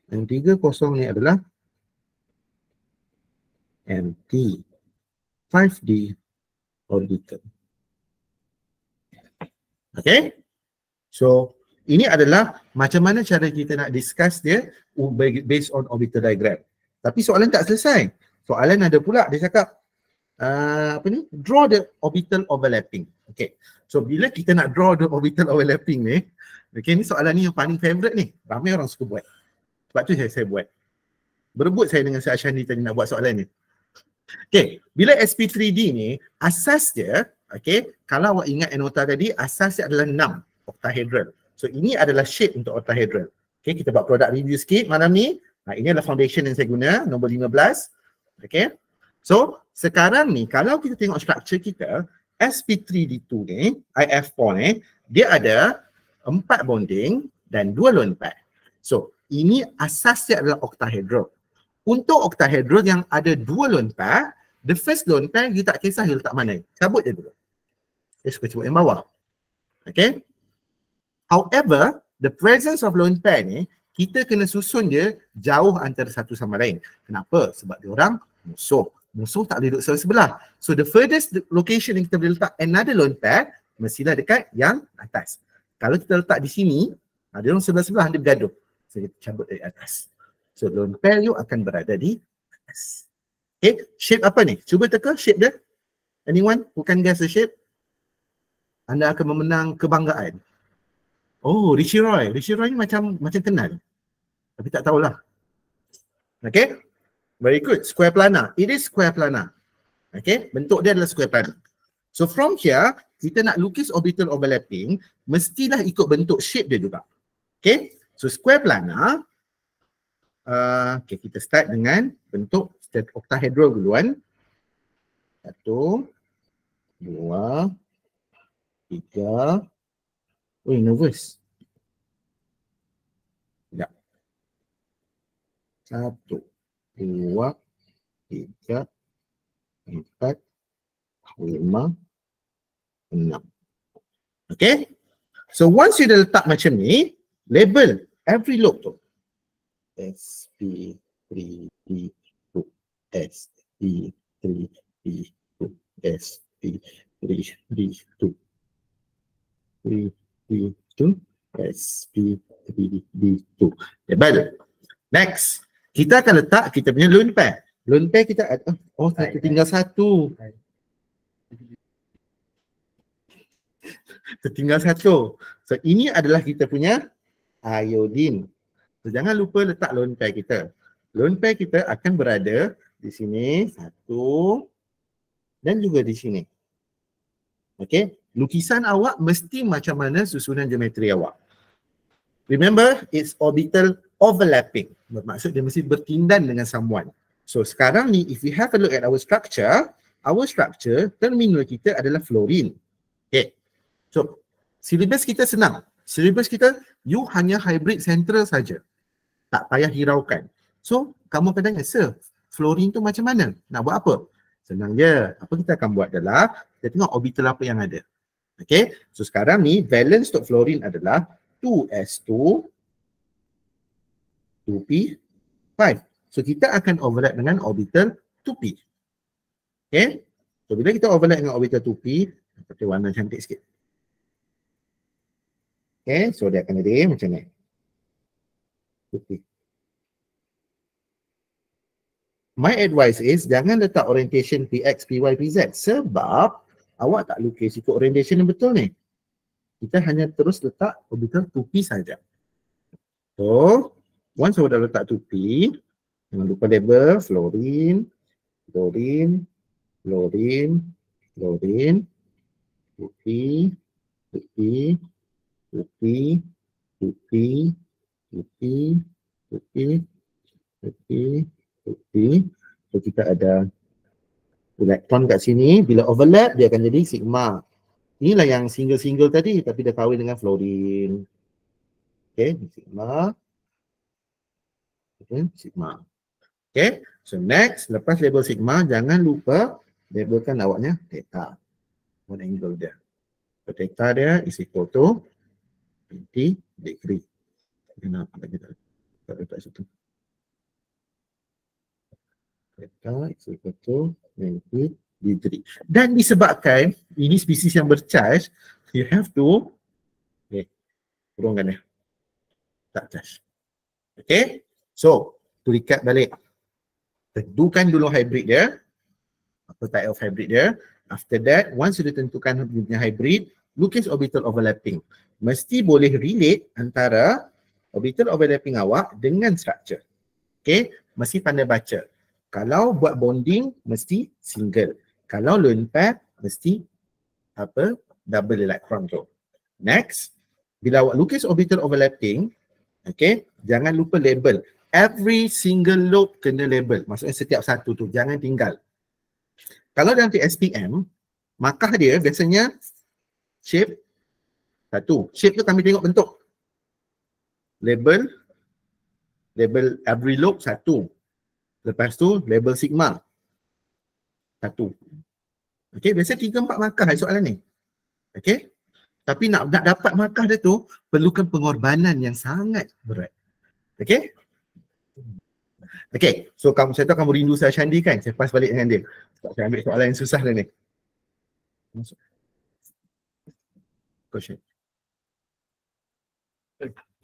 dan 3 kosong ni adalah empty 5d orbital. Okay? So, ini adalah macam mana cara kita nak discuss dia based on orbital diagram. Tapi soalan tak selesai. Soalan ada pula, dia cakap draw the orbital overlapping. Okay. So bila kita nak draw the orbital overlapping ni, okay, ni soalan ni yang paling favourite ni. Ramai orang suka buat. Sebab tu saya buat. Berebut saya dengan Syed Ashani tadi nak buat soalan ni. Okay, bila sp3d ni, asas dia, okay, kalau awak ingat anota tadi, asas dia adalah 6 octahedral. So ini adalah shape untuk octahedral. Okay, kita buat product review sikit malam ni. Ini adalah foundation yang saya guna, nombor 15. Okay, so sekarang ni kalau kita tengok structure kita, sp3d2 ni, IF4 ni, dia ada 4 bonding dan 2 lone pair. So, ini asasnya adalah octahedral. Untuk octahedral yang ada 2 lone pair, the first lone pair you tak kisah you letak mana. Cabut je dulu. Suka cabut yang bawah. Okay. However, the presence of lone pair ni, kita kena susun dia jauh antara satu sama lain. Kenapa? Sebab dia orang musuh. Musuh tak boleh duduk sebelah. So the furthest location yang kita boleh letak another lone pair, mestilah dekat yang atas. Kalau kita letak di sini, dia orang sebelah-sebelah, dia bergaduh. So kita cabut dari atas. So lone pair you akan berada di atas. Okay, shape apa ni? Cuba teka shape dia. Anyone who can guess the shape? Anda akan memenang kebanggaan. Oh, Richie Roy. Richie Roy ni macam kenal. Tapi tak tahulah. Okay. Very good. Square planar. It is square planar. Okay. Bentuk dia adalah square planar. So from here, kita nak lukis orbital overlapping, mestilah ikut bentuk shape dia juga. Okay. So square planar. Okay, kita start dengan bentuk octahedral duluan. 1, 2, 3. Oh, nervous. Sekejap. 1, 2, 3, 4, 5, 6. Okay. So once you dah letak macam ni, label every loop tu. S, P, 3, D, 2, S, P, 3, D, 2, S, P, 3, D, 2. 3, D, 2, S, P, 3, D, 2. Label. Next. Kita akan letak kita punya lone pair. Lone pair kita ada, tinggal satu. Tertinggal satu. So ini adalah kita punya iodine. So jangan lupa letak lone pair kita. Lone pair kita akan berada di sini, satu, dan juga di sini. Okay, lukisan awak mesti macam mana susunan geometri awak. Remember, it's orbital overlapping. Bermaksud dia mesti bertindan dengan someone. So sekarang ni, if we have a look at our structure, terminal kita adalah fluorine. Okay. So, syllabus kita senang. Syllabus kita, you hanya hybrid central saja. Tak payah hiraukan. So, kamu akan tanya, sir, fluorine tu macam mana? Nak buat apa? Senang je. Apa kita akan buat adalah, kita tengok orbital apa yang ada. Okay. So sekarang ni, valence untuk fluorine adalah 2s2, 2p, 5. So kita akan overlap dengan orbital 2p. Okay. So bila kita overlap dengan orbital 2p, pakai warna cantik sikit. Okay. So dia akan jadi macam ni. 2p. My advice is jangan letak orientation px, py, pz sebab awak tak lukis ikut orientation yang betul ni. Kita hanya terus letak orbital 2p saja. So, once awak dah letak 2p, jangan lupa label fluorine, fluorine, fluorine, fluorine, 2p, 2p, 2p, 2p, 2p, 2p, 2p, 2p. So kita ada elektron kat sini, bila overlap dia akan jadi sigma. Inilah yang single-single tadi tapi dia kahwin dengan fluorine. Okay, sigma. Okay, sigma. Okay, so next, lepas label sigma, jangan lupa labelkan awaknya theta. One angle dia. So theta dia is equal to 20 degree. Kenapa kita letak situ? Theta is equal to 20 degree. Dan disebabkan ini spesies yang bercharge, you have to kurangkan dia. Tak charge. Okay. So, to recap balik. Tentukan dulu hybrid dia. Apa type of hybrid dia. After that, once sudah tentukan punya hybrid, lukis orbital overlapping. Mesti boleh relate antara orbital overlapping awak dengan structure. Okay. Mesti pandai baca. Kalau buat bonding, mesti single. Kalau lone pair, mesti double electron tu. Next, bila awak lukis orbital overlapping, okay, jangan lupa label. Every single lobe kena label. Maksudnya setiap satu tu, jangan tinggal. Kalau dalam SPM, markah dia biasanya shape satu. Shape tu kami tengok bentuk. label every lobe 1. Lepas tu label sigma 1. Okey, biasa 3-4 markah soalan ni. Okey. Tapi nak dapat markah dia tu perlukan pengorbanan yang sangat berat. Okey? Okey, so saya tahu kamu rindu saya Shandi kan? Saya pass balik dengan dia. Saya ambil soalan yang susah dah ni. Masuk. Question.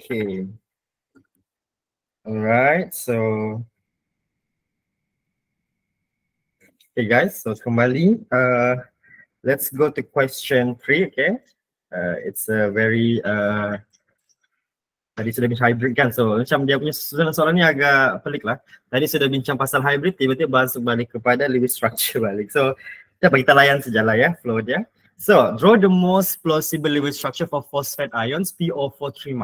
Okay. Alright, so okay guys, so kembali let's go to question 3, okay? It's a very tadi sudah bincang hybrid kan, so macam dia punya soalan ni agak pelik lah. Tadi sudah bincang pasal hybrid, tiba-tiba masuk balik kepada Lewis structure balik. So kita layan sajalah ya flow dia. So draw the most plausible Lewis structure for phosphate ions PO43-,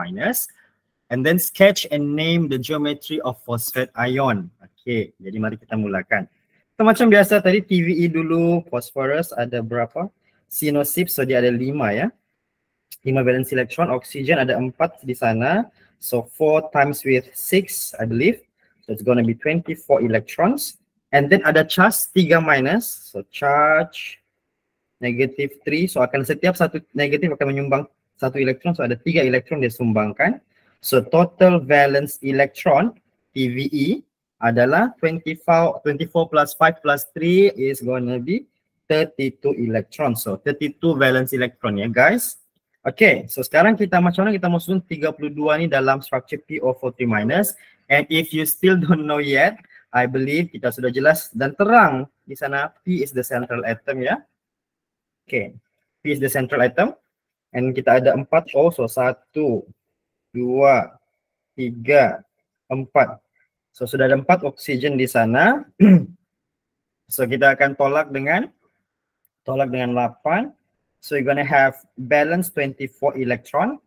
and then sketch and name the geometry of phosphate ion. Okay, jadi mari kita mulakan. So macam biasa tadi TVE dulu, phosphorus ada berapa? Sinosip, so dia ada 5 ya. 5 valence electron, oxygen ada 4 di sana. So 4 times with 6, I believe. So it's going to be 24 electrons. And then ada charge 3-. So charge -3. So akan setiap satu negatif akan menyumbang 1 elektron. So ada 3 elektron dia sumbangkan. So total valence electron TVE adalah 24 plus 5 plus 3 is going to be 32 electrons. So 32 valence electron ya guys. Okay, so sekarang kita macam mana kita mau susun 32 ni dalam structure PO43-. And if you still don't know yet, I believe kita sudah jelas dan terang di sana. P is the central atom ya. Okay, P is the central atom. And kita ada 4 O, so 1, 2, 3, 4. So sudah ada 4 oksigen di sana. So kita akan tolak dengan 8. So you're gonna have balance 24 electron.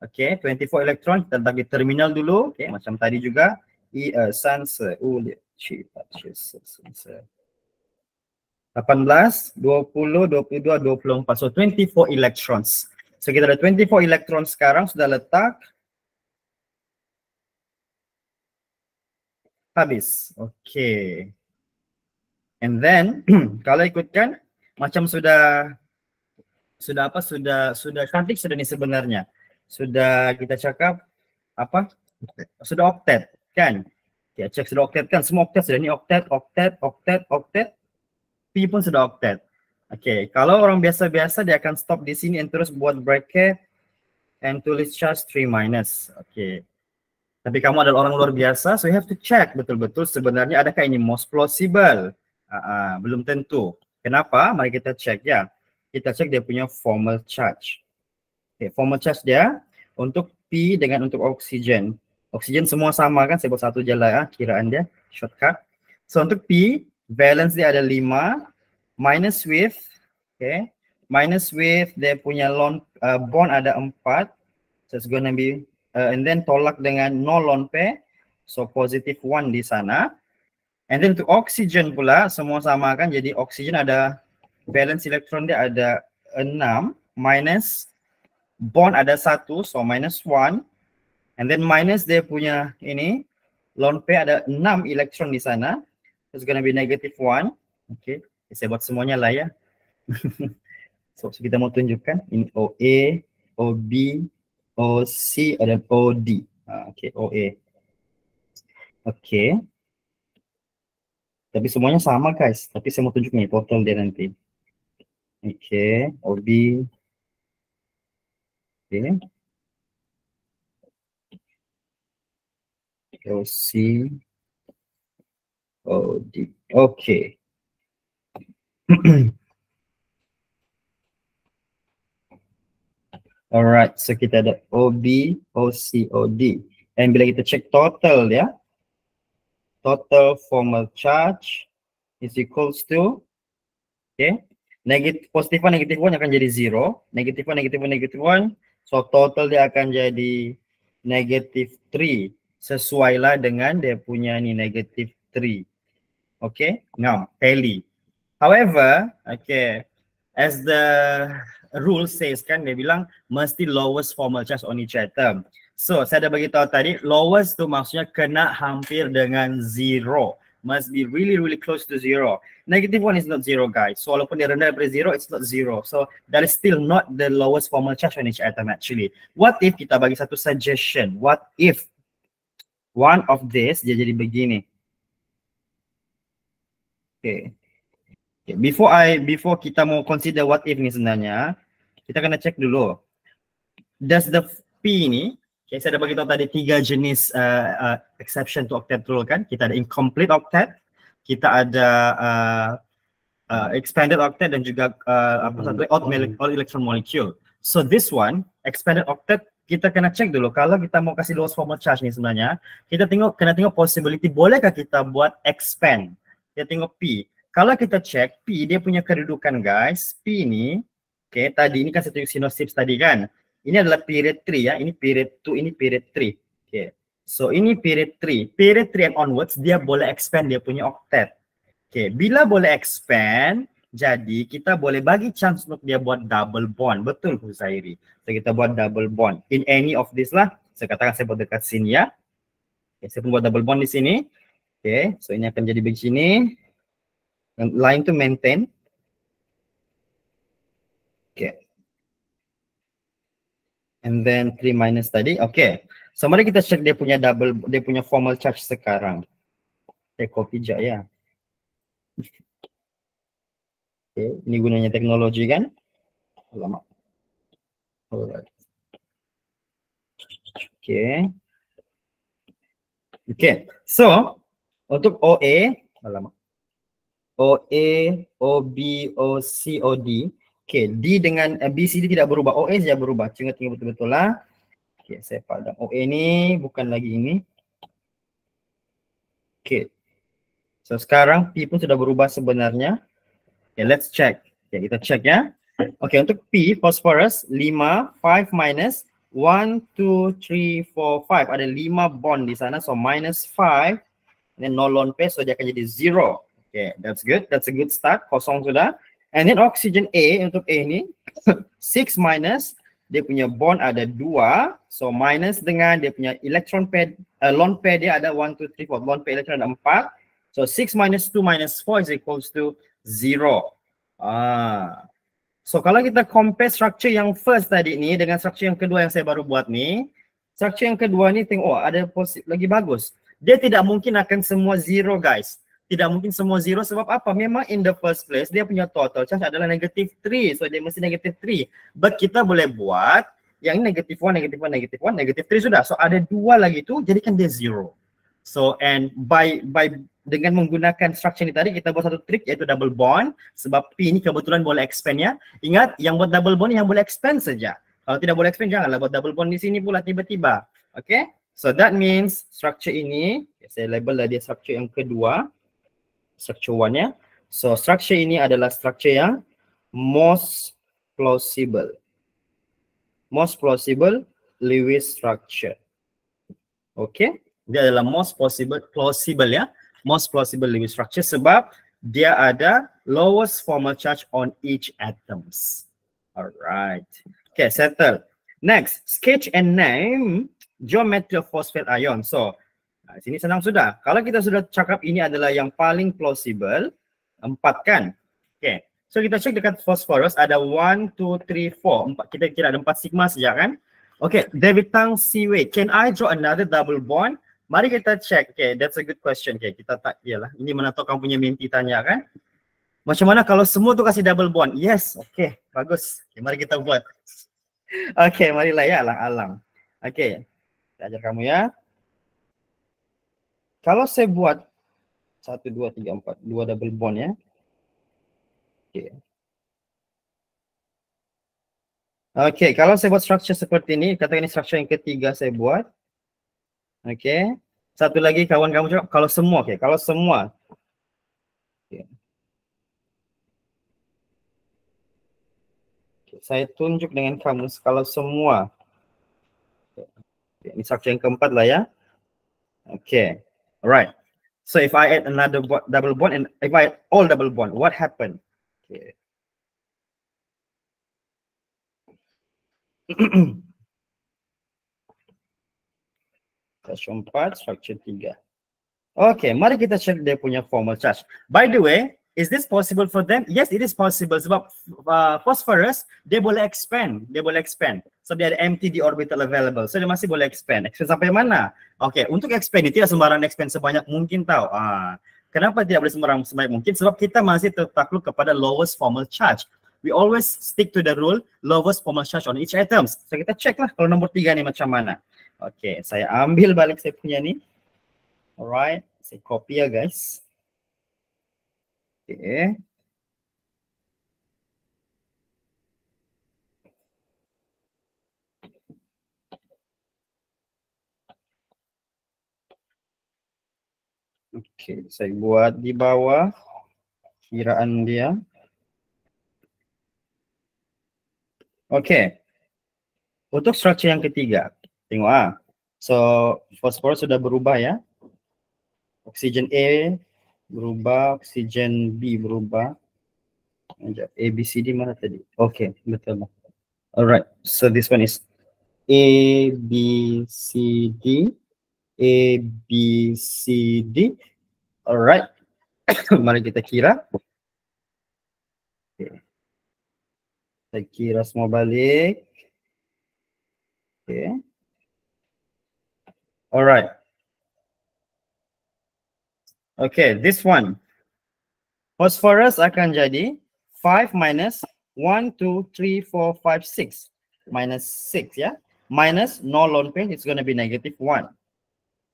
Okay, 24 electron kita letak di terminal dulu. Okay, macam tadi juga. 18, 20, 22, 24. So 24 electrons. So kita ada 24 electron sekarang sudah letak. Habis. Okay. And then kalau ikutkan macam sudah cantik sudah ni sebenarnya. Sudah kita cakap apa? Sudah oktet kan? Ya, cek sudah oktet kan? Semua oktet sudah ni oktet. P pun sudah oktet. Okay, kalau orang biasa-biasa dia akan stop di sini and terus buat bracket and tulis charge 3-. Okay. Tapi kamu adalah orang luar biasa, so you have to check betul-betul sebenarnya adakah ini most plausible. Belum tentu. Kenapa? Mari kita cek ya. Kita cek dia punya formal charge. Okay, formal charge dia untuk P dengan untuk oksigen. Oksigen semua sama kan? Saya buat satu je lah ya, kiraan dia, shortcut. So untuk P, valence dia ada 5, minus with, okay, minus with dia punya bond ada 4. So it's gonna be, and then tolak dengan no lone pair, so positive 1 di sana. And then untuk oksigen pula, semua sama kan? Jadi oksigen ada valence elektron dia ada 6, minus bond ada 1, so minus 1. And then minus dia punya ini, lone pair ada 6 elektron di sana. It's gonna be negative 1. Okay, saya buat semuanya lah ya. So kita mau tunjukkan, ini OA, OB, OC, ada OD. Okay, OA. Okay. Tapi semuanya sama guys, tapi saya mau tunjuk nih total dia nanti. Okay, OB. Okay. OC. OD. Okay. Alright, so kita ada OB, OC, OD. And bila kita cek total ya, total formal charge is equals to, okay, positive 1, negative 1 akan jadi 0, negative 1, negative 1, negative 1, so total dia akan jadi negative 3, sesuailah dengan dia punya ni negative 3, okay, now tally. However, okay, as the rule says kan, dia bilang mesti lowest formal charge on each atom. So, saya dah bagi tahu tadi, lowest tu maksudnya kena hampir dengan zero. Must be really, really close to zero. Negative one is not zero, guys. So, walaupun dia rendah daripada zero, it's not zero. So, that is still not the lowest formal charge on each atom actually. What if kita bagi satu suggestion? What if one of this dia jadi begini? Okay. Before kita mau consider what if ni sebenarnya, kita kena check dulu. Does the P ni, okay, saya dah bagi tahu tadi 3 jenis exception to octet rule kan. Kita ada incomplete octet, kita ada expanded octet dan juga odd electron molecule. So this one, expanded octet, kita kena check dulu. Kalau kita mau kasih lowest formal charge ni sebenarnya, kita kena tengok possibility, bolehkah kita buat expand. Kita tengok P. Kalau kita check P, dia punya kedudukan guys. P ni, okay, tadi ini kan saya tunjuk sinosips tadi kan. Ini adalah period 3 ya, ini period 2, ini period 3. Okay. So ini period 3. Period 3 and onwards, dia boleh expand dia punya octet. Okay, bila boleh expand, jadi kita boleh bagi chance untuk dia buat double bond. Betul Huzairi. So kita buat double bond. In any of this lah, saya katakan saya buat dekat sini ya. Okay, saya pun buat double bond di sini. Okay, so ini akan jadi begini. Line tu maintain. Okay. And then 3 minus tadi. Okay. So mari kita check dia punya formal charge sekarang. Saya copy je ya. Okay. Ini gunanya teknologi kan. Alamak. Alright. Okay. Okay. So untuk OA. Alamak. OA, OB, OC, OD. Okay, D dengan BCD tidak berubah. OA saja berubah. Tengok betul-betul lah. Okay, saya padam. OA ni bukan lagi ini. Okay. So sekarang P pun sudah berubah sebenarnya. Okay, let's check. Okay, kita check ya. Okay, untuk P, phosphorus 5, 5 minus 1, 2, 3, 4, 5. Ada 5 bond di sana. So minus 5. And then no lone pair. So dia akan jadi 0. Okay, that's good. That's a good start. Kosong sudah. And then oxygen A, untuk A ni 6 minus, dia punya bond ada 2. So minus dengan dia punya electron pair, lone pair dia ada 1, 2, 3, 4. Lone pair electron ada 4. So 6 minus 2 minus 4 is equals to 0. So kalau kita compare structure yang first tadi ni dengan structure yang kedua yang saya baru buat ni, structure yang kedua ni tengok, ada lagi bagus. Dia tidak mungkin akan semua 0 guys. Tidak mungkin semua 0 sebab apa? Memang in the first place dia punya total charge adalah negative 3. So dia mesti negative 3. But kita boleh buat yang negative 1, negative 1, negative 1, negative 3 sudah. So ada 2 lagi tu jadikan dia 0. So and by dengan menggunakan structure ni tadi kita buat satu trik iaitu double bond. Sebab P ni kebetulan boleh expand ya. Ingat yang buat double bond ni yang boleh expand saja. Kalau tidak boleh expand janganlah buat double bond di sini pula tiba-tiba. Okay. So that means structure ini, saya label lah dia structure yang kedua. Structure 1 ya. So structure ini adalah structure yang most plausible. Most plausible Lewis structure. Okay. Dia adalah most plausible ya. Most plausible Lewis structure sebab dia ada lowest formal charge on each atoms. Alright. Okay, settle. Next, sketch and name geometry of phosphate ion. So sini senang sudah. Kalau kita sudah cakap ini adalah yang paling plausible, 4 kan? Okay. So kita check dekat phosphorus ada 1, 2, 3, 4. Kita kira ada 4 sigma saja kan? Okay, David Tang Siwei. Can I draw another double bond? Mari kita check. Okay, that's a good question. Okay, kita tak, iyalah. Ini mana tahu kamu punya menti tanya kan? Macam mana kalau semua tu kasih double bond? Yes, okay, bagus. Okay, mari kita buat. Okay, marilah ya alang-alang. Okay, saya ajar kamu ya. Kalau saya buat 1, 2, 3, 4, 2 double bond ya. Okay. Okay, kalau saya buat structure seperti ini, katakan ini structure yang ketiga saya buat. Okay. Satu lagi kawan kamu cakap, kalau semua, okay, kalau semua. Okay. Okay, saya tunjuk dengan kamu kalau semua. Okay, ini structure yang keempat lah ya. Okay. Alright. So if I add another double bond and if I add all double bond, what happened? Okay. Ratio 4, structure 3. Okay, mari kita check dia punya formal charge. By the way, is this possible for them? Yes, it is possible sebab phosphorus dia boleh expand, So dia ada empty d orbital available. So dia masih boleh expand. Expand sampai mana? Okay, untuk expand ini tidak sembarang expand sebanyak mungkin tahu. Kenapa tidak boleh sembarang sebanyak mungkin? Sebab kita masih tertakluk kepada lowest formal charge. We always stick to the rule lowest formal charge on each items. So kita check lah kalau nombor 3 ni macam mana. Okay, saya ambil balik saya punya ni. Alright, saya copy ya guys. Okay. Okay, saya buat di bawah kiraan dia. Okay. Untuk structure yang ketiga, tengok So, phosphorus sudah berubah ya. Oksigen A berubah, oksigen B berubah. A, B, C, D mana tadi? Okay, betul. Alright, so this one is A, B, C, D. A, B, C, D. Alright. Mari kita kira. Okay. Saya kira semua balik. Okay. Alright. Okay, this one. Phosphorus akan jadi 5 minus 1, 2, 3, 4, 5, 6. Minus 6 ya. Minus no lone pair, it's going to be negative 1.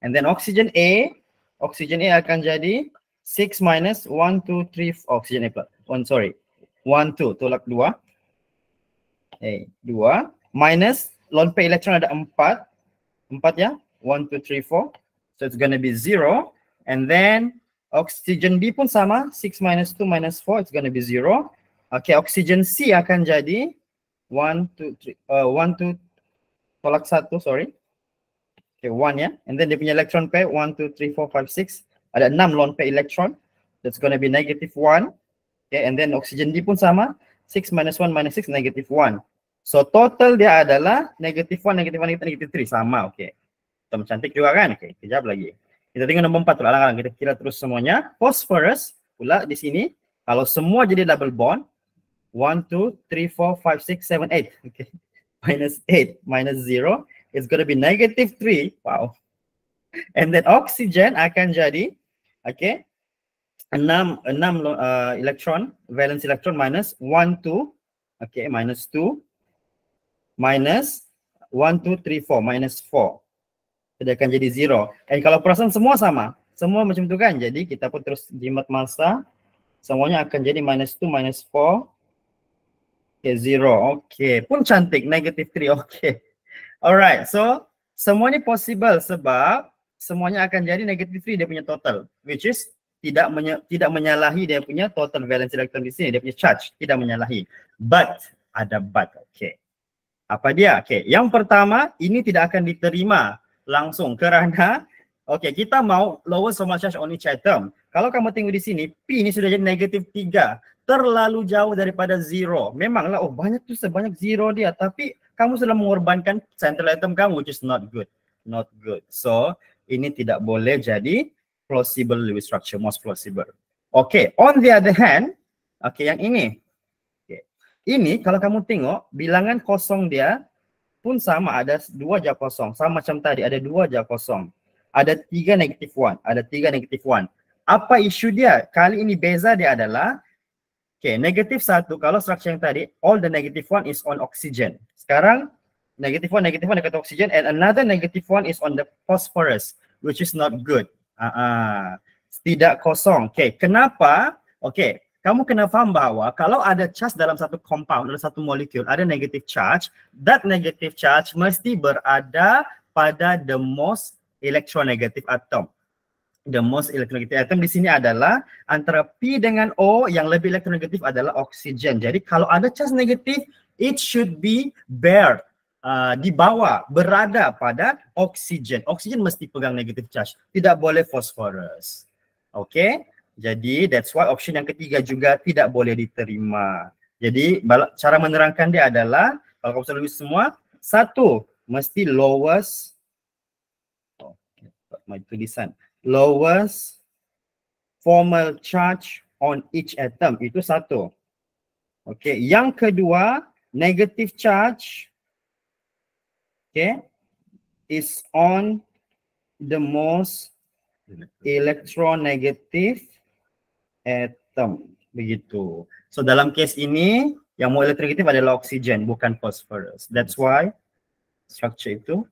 And then oxygen A akan jadi 6 minus 1, 2, 3, oxygen A plus. 1, sorry. 1, 2, tolak 2. 2. Minus lone pair electron ada 4. 4 ya. 1, 2, 3, 4. So it's going to be 0. And then oxygen B pun sama. 6 minus 2 minus 4, it's going to be 0. Okay, oxygen C akan jadi 1, 2, tolak 1, sorry. Okay, 1 ya. And then dia punya electron pair 1, 2, 3, 4, 5, 6. Ada 6 lone pair electron. That's going to be negative 1. Okay, and then oxygen D pun sama. 6 minus 1 minus 6, negative 1. So total dia adalah negative 1, negative 1, negative 3. Sama, okay. Hitam cantik juga kan? Okay, kejap lagi. Kita tengok nombor 4 tuh, alang-alang kita kira terus semuanya. Phosphorus pula di sini, kalau semua jadi double bond, 1, 2, 3, 4, 5, 6, 7, 8. Okay. Minus 8, minus 0, it's going to be negative 3. Wow. And then oxygen akan jadi, okay, 6 elektron, valence electron minus 1, 2, okay, minus 2, minus 1, 2, 3, 4, minus 4. Dia akan jadi 0. Dan kalau perasan semua sama. Semua macam itu kan. Jadi kita pun terus jimat massa. Semuanya akan jadi minus 2, minus 4. Okay, 0. Okay. Pun cantik. Negative 3. Okay. Alright. So, semua ni possible sebab semuanya akan jadi negative 3 dia punya total. Which is tidak menyalahi dia punya total valence electron di sini. Dia punya charge. Tidak menyalahi. But. Ada but. Okay. Apa dia? Okay. Yang pertama, ini tidak akan diterima langsung kerana kita mau lowest formal charge on each atom. Kalau kamu tengok di sini, P ini sudah jadi negatif 3. Terlalu jauh daripada 0. Memanglah, banyak tu sebanyak 0 dia. Tapi kamu sudah mengorbankan central atom kamu, which is not good. Not good. So, ini tidak boleh jadi plausible Lewis structure, most plausible. Okay, on the other hand, yang ini. Ini kalau kamu tengok, bilangan kosong dia pun sama, ada 2 aja kosong. Sama macam tadi, ada 2 aja kosong. Ada 3 negative 1. Ada 3 negative 1. Apa isu dia? Kali ini beza dia adalah, negative 1, kalau structure yang tadi, all the negative 1 is on oxygen. Sekarang, negative 1 dekat oxygen, and another negative 1 is on the phosphorus, which is not good. Tidak kosong. Kenapa? Kamu kena faham bahawa kalau ada charge dalam satu compound, dalam satu molekul, ada negative charge, that negative charge mesti berada pada the most electronegative atom. The most electronegative atom di sini adalah antara P dengan O, yang lebih elektronegatif adalah oksigen. Jadi kalau ada charge negatif, it should be bare, di bawah, berada pada oksigen. Oksigen mesti pegang negative charge, tidak boleh phosphorus. Jadi that's why option yang ketiga juga tidak boleh diterima. Jadi cara menerangkan dia adalah, kalau kamu sudah lulus semua, 1 mesti lowest my tulisan. Lowest formal charge on each atom. Itu satu. Okay. Yang kedua, negative charge, okay, is on the most electronegative atom. Begitu. So dalam case ini, yang more electronegative adalah oksigen, bukan phosphorus. That's why structure itu.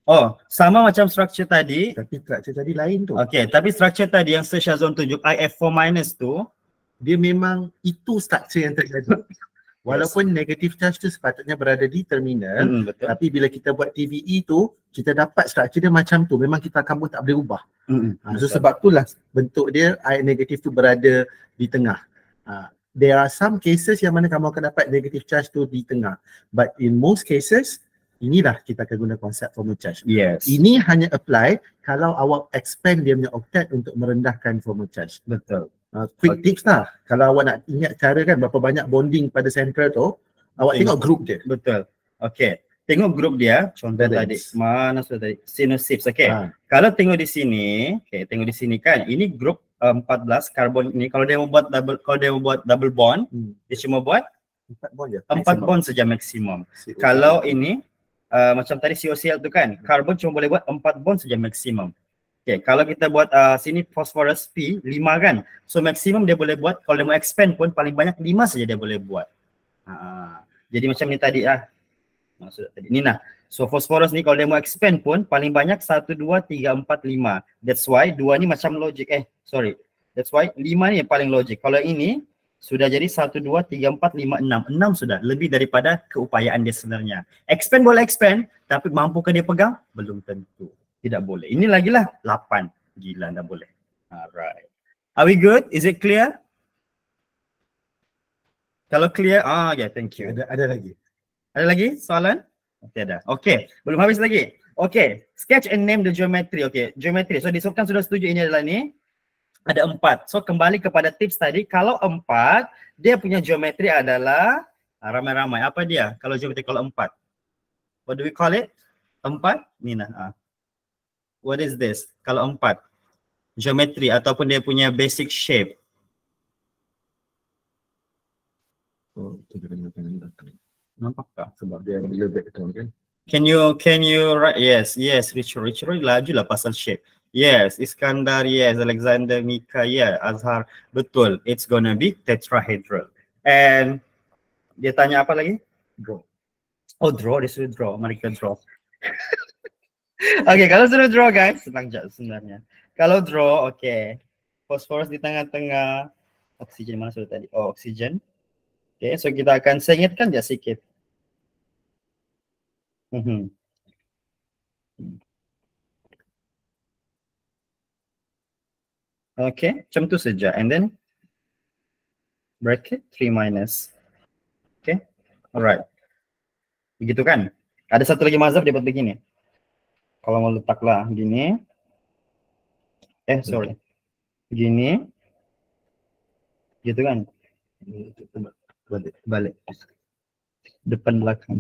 Oh, sama macam structure tadi. Tapi structure tadi lain tu. Okay, tapi structure tadi yang Sir Syazwan tunjuk, IF4- tu, Dia memang itu structure yang terjadi. Walaupun negative charge tu sepatutnya berada di terminal, betul. tapi bila kita buat TVE tu, kita dapat structure dia macam tu. Memang kita akan pun tak boleh ubah. So sebab itulah bentuk dia I negative tu berada di tengah. There are some cases yang mana kamu akan dapat negative charge tu di tengah. But in most cases, inilah kita akan guna konsep formal charge. Yes. Ini hanya apply kalau awak expand dia punya octet untuk merendahkan formal charge. Betul. Quick tips lah. Kalau awak nak ingat cara kan berapa banyak bonding pada central tu, awak tengok group dia. Betul. Okay. Tengok grup dia, contoh tadi. Mana sudah tadi? Sinus-6. Okay. Kalau tengok di sini, okay, tengok di sini kan, ini grup 14 karbon ini. Kalau dia mau buat double bond, dia cuma buat 4 bond je. 4 bond saja maksimum. Kalau ini macam tadi COCl tu kan, karbon cuma boleh buat 4 bond saja maksimum. Okay, kalau kita buat sini phosphorus P 5 kan. So maksimum dia boleh buat, kalau dia mau expand pun paling banyak 5 saja dia boleh buat. Jadi macam ni tadi maksud tadi. Ni nah. So phosphorus ni kalau dia mau expand pun paling banyak 1 2 3 4 5. That's why 2 ni macam logic. That's why 5 ni yang paling logic. Kalau ini sudah jadi 1 2 3 4 5 6. 6 sudah lebih daripada keupayaan dia sebenarnya. Expand boleh expand, tapi mampukah dia pegang? Belum tentu. Tidak boleh. Ini lagi lah 8. Gila, tak boleh. Alright. Are we good? Is it clear? Kalau clear, yeah, thank you. Ada lagi. Ada lagi soalan? Okay, ada. Okay, belum habis lagi. Okay, sketch and name the geometry. Okay, geometry. So disebutkan sudah setuju ini adalah ni. Ada 4. So kembali kepada tips tadi. Kalau 4, dia punya geometri adalah ramai-ramai. Apa dia? Kalau geometri kalau 4. What do we call it? 4? Ni nah. What is this? Kalau 4. Geometri ataupun dia punya basic shape. Oh, itu dia kena Nampak tak? sebab dia bila betul kan. Can you write? Yes, Richard laju lah pasal shape. Yes, Iskandar, yes, Alexander, Mika, yeah, Azhar, betul. It's gonna be tetrahedral. And dia tanya apa lagi? Draw. Oh, draw, dia sudah draw. Mari kita draw. Okay, kalau sudah draw guys, senang je sebenarnya. Kalau draw, okay. Phosphorus di tengah-tengah. Oksigen mana sudah tadi? Oh, oksigen. Okay, so kita akan, saya ingatkan dia sikit. Okay, macam tu saja. And then bracket 3 minus. Okay, alright. Begitu kan? Ada satu lagi mazhab dia buat begini. Kalau mau letaklah gini. Sorry. Gini. Gitu kan? Balik. Depan belakang.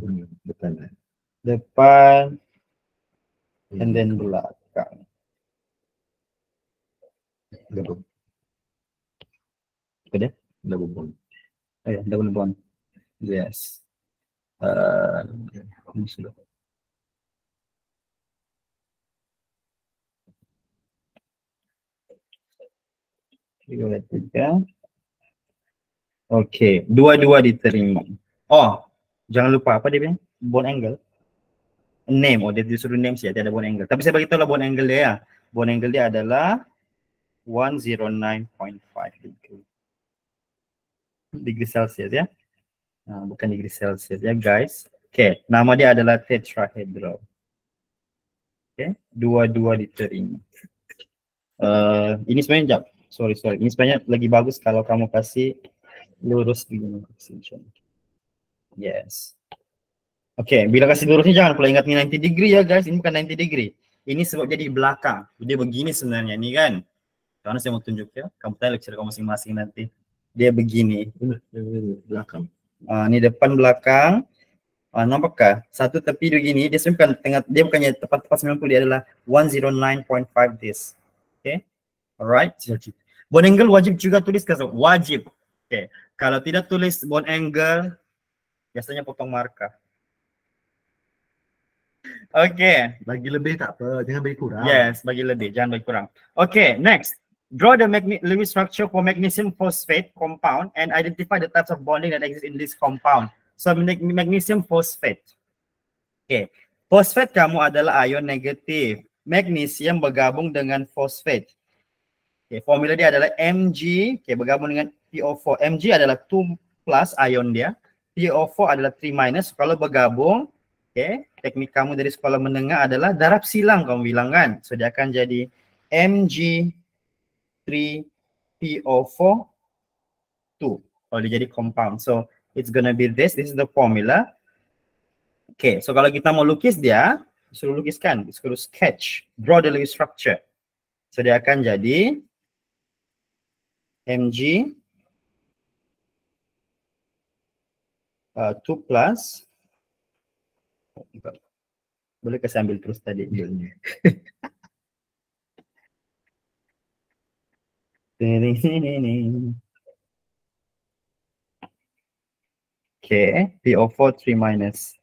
Depan. And then belakang. Apa dia? Double bond. Oh ya, double bond. Yes. Ini sudah. Oke, dua-dua diterima. Oh, jangan lupa apa dia bilang? Bond angle. Name, dia disuruh name sih, ada bond angle. Tapi saya bagi tahu lah bond angle dia ya. Bond angle dia adalah 109.5 degree Celsius ya. Nah, bukan degree Celsius ya guys. Oke, nama dia adalah tetrahedral. Oke, dua-dua diterima. Ini sebenarnya sorry. Ini sebenarnya lebih bagus kalau kamu kasih lurus begini. Yes. Oke, bila kasih lurusnya jangan pula ingat ini 90 degree ya guys. Ini bukan 90 degree. Ini sebab jadi belakang. Dia begini sebenarnya ini kan. Karena saya mau tunjuk ya. Kamu tanya lecture kamu masing-masing nanti. Dia begini. Belakang. Ini depan belakang. Nampakkah? Satu tepi begini, dia sebenarnya bukan tengah, dia bukannya tepat-tepat 90, dia adalah 109.5 this. Okay. Alright. Bond angle wajib juga tulis ke wajib. Okay. Kalau tidak tulis bond angle, biasanya potong markah. Okay. Bagi lebih tak apa, jangan bagi kurang. Yes, bagi lebih, jangan bagi kurang. Okay, next. Draw the Lewis structure for magnesium phosphate compound and identify the types of bonding that exist in this compound. So, magnesium phosphate. Okay. Phosphate kamu adalah ion negatif. Magnesium bergabung dengan phosphate. Okay. Formula dia adalah Mg, okay, bergabung dengan PO4. Mg adalah 2 plus ion dia. PO4 adalah 3 minus. Kalau bergabung, okay, teknik kamu dari sekolah menengah adalah darab silang kamu bilang kan. So, dia akan jadi Mg 3PO4 2. Kalau dia jadi compound. So, it's gonna be this. This is the formula. Okay, so kalau kita mau lukis dia, suruh lukiskan, suruh sketch, draw the Lewis structure. So, dia akan jadi Mg 2 plus. Boleh kasih ambil terus tadi. Okay, PO4 3 minus.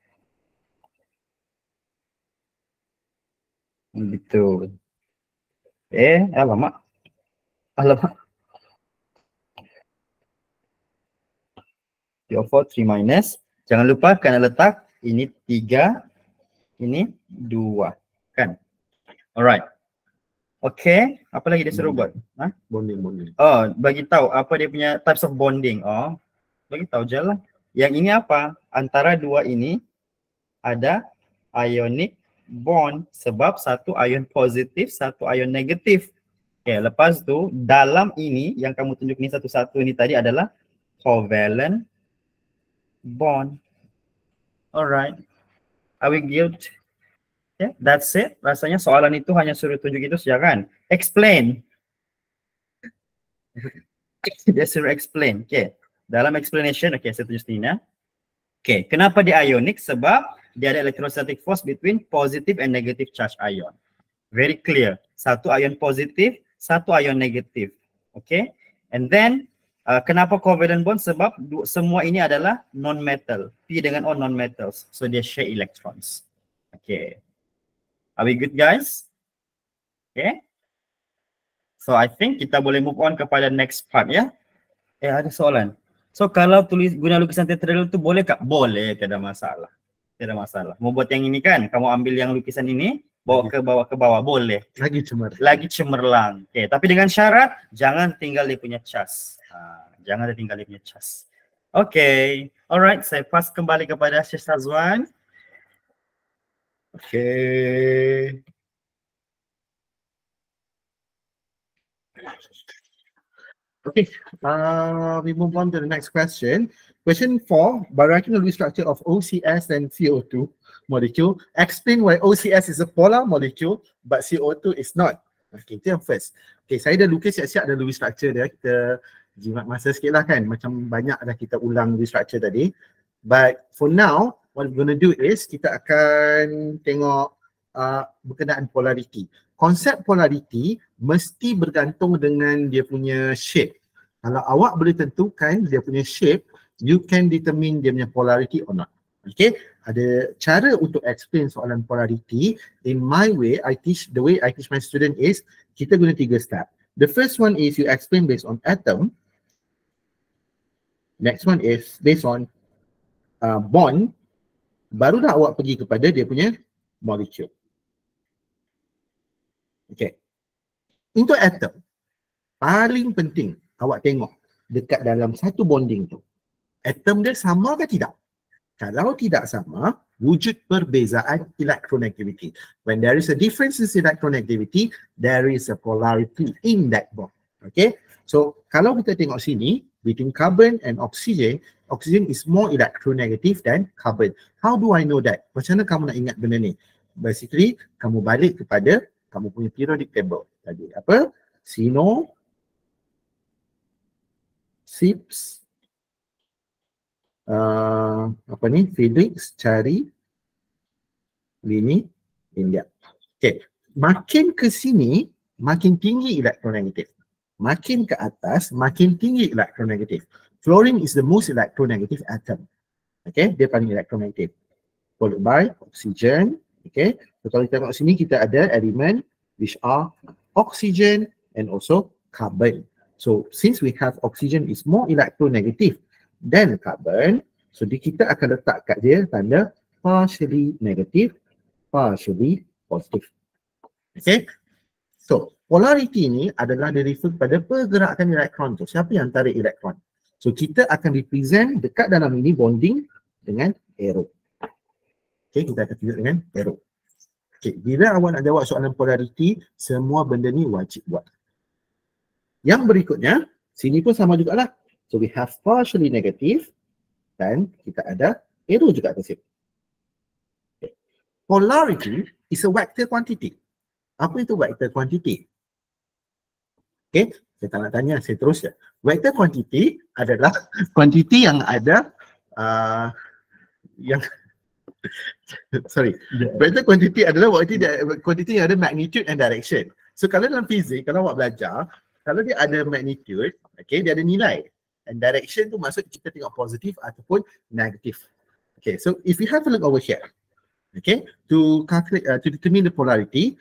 Betul. Alamak. PO4 3 minus. Jangan lupa kena letak ini 3, ini 2. Kan? Alright. Okay, apa lagi dia suruh buat? Bonding. Oh, bagi tahu apa dia punya types of bonding. Oh, bagi tahu je lah. Yang ini apa? Antara dua ini ada ionic bond sebab satu ion positif, satu ion negatif. Okay, lepas tu dalam ini yang kamu tunjuk ni satu-satu ini tadi adalah covalent bond. Alright. Are we good? Yeah, that's it. Rasanya soalan itu hanya suruh tunjuk itu saja kan? Explain. Dia suruh explain. Okay. Dalam explanation, okay, saya tunjuk sini ya. Okay, kenapa dia ionic? Sebab dia ada electrostatic force between positive and negative charge ion. Very clear. Satu ion positif, satu ion negatif. Okay. And then, kenapa covalent bond? Sebab semua ini adalah non-metal. P dengan O non-metals. So, dia share electrons. Okay. Are we good, guys? Okay. So, I think kita boleh move on kepada next part ya. Ada soalan. So, kalau guna lukisan tetrahedral itu boleh kak? Boleh, tidak ada masalah. Tidak ada masalah. Mau buat yang ini kan? Kamu ambil yang lukisan ini, bawa ke bawah. Boleh. Lagi cemerlang. Okay. Tapi dengan syarat, jangan tinggal dia punya cas. Jangan tinggal dia punya cas. Okay. Alright, saya pass kembali kepada Syekh Sazwan. Okay. Okay, we move on to the next question. Question 4, by writing the Lewis structure of OCS and CO2 molecule, explain why OCS is a polar molecule but CO2 is not. Okay, itu yang first. Okay, saya dah lukis siap-siap ada Lewis structure dia. Kita jimat masa sikit lah kan. Macam banyak dah kita ulang Lewis structure tadi. But for now, what we're going to do is kita akan tengok berkenaan polarity. Konsep polarity mesti bergantung dengan dia punya shape. Kalau awak boleh tentukan dia punya shape, you can determine dia punya polarity or not. Okay, ada cara untuk explain soalan polarity. In my way, the way I teach my student is, kita guna 3 step. The first one is you explain based on atom. Next one is based on bond. Baru dah awak pergi kepada dia punya molecule. Okay. Untuk atom, paling penting awak tengok dekat dalam satu bonding tu. Atom dia sama ke tidak? Kalau tidak sama, wujud perbezaan electronegativity. When there is a difference in electronegativity, there is a polarity in that bond. Okay? So, kalau kita tengok sini, between carbon and oxygen, oxygen is more electronegative than carbon. How do I know that? Macam mana kamu nak ingat benda ni? Basically, kamu balik kepada kamu punya periodic table tadi. Apa? Sino, SIPS, Felix cari Lini India. Okay. Makin ke sini, makin tinggi elektronegatif. Makin ke atas, makin tinggi elektronegatif. Fluorine is the most electronegative atom. Okay, dia paling elektronegatif. Followed by oxygen. Okay, so kalau kita tengok sini, kita ada elemen which are oxygen and also carbon. So since we have oxygen is more electronegative than carbon, so kita akan letak kat dia tanda partially negative, partially positive. Okay, so polarity ni adalah refer pada pergerakan elektron tu. Siapa yang tarik elektron? So kita akan represent dekat dalam ini bonding dengan arrow. Okay, kita akan tunjuk dengan arrow. Okay, bila awak nak jawab soalan polarity, semua benda ni wajib buat. Yang berikutnya, sini pun sama juga lah. So we have partially negative dan kita ada arrow juga atas sini. Okay. Polarity is a vector quantity. Apa itu vector quantity? Okay, saya tak nak tanya, saya terus je. Vector quantity adalah quantity yang ada vector quantity adalah quantity yang ada magnitude and direction. So kalau dalam fizik, kalau awak belajar, kalau dia ada magnitude, okay, dia ada nilai. And direction tu maksud kita tengok positif ataupun negatif. Okay, so if you have a look over here, okay, to calculate, to determine the polarity,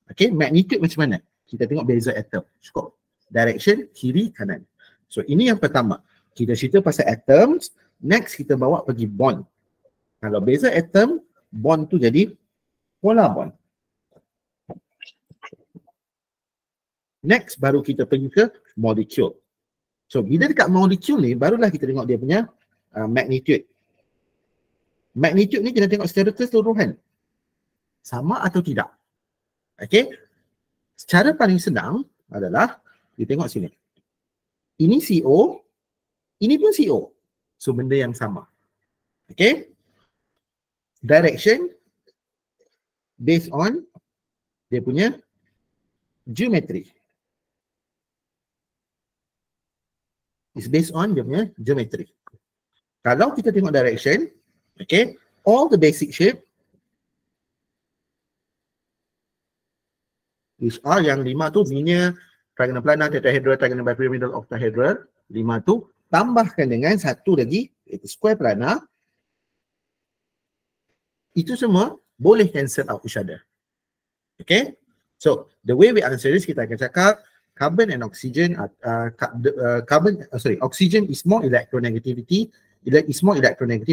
okay, magnitude macam mana? Kita tengok beza atom, cukup. Direction, kiri, kanan. So ini yang pertama. Kita cerita pasal atoms, next kita bawa pergi bond. Kalau beza atom, bond tu jadi polar bond. Next, baru kita pergi ke molecule. So, bila dekat molecule ni, barulah kita tengok dia punya magnitude. Magnitude ni kita tengok secara keseluruhan. Sama atau tidak. Okay. Secara paling senang adalah, kita tengok sini. Ini CO, ini pun CO. So, benda yang sama. Okay. Direction, based on dia punya geometry. Is based on dia punya geometry. Kalau kita tengok direction, okay, all the basic shape which are yang 5 tu linear, trigonal planar, tetrahedral, trigonal bipyramidal, octahedral, 5 tu tambahkan dengan satu lagi iaitu square planar. Itu semua boleh cancel out each other. Okay, so the way we answer this, kita akan cakap carbon and oxygen, oxygen is more electronegative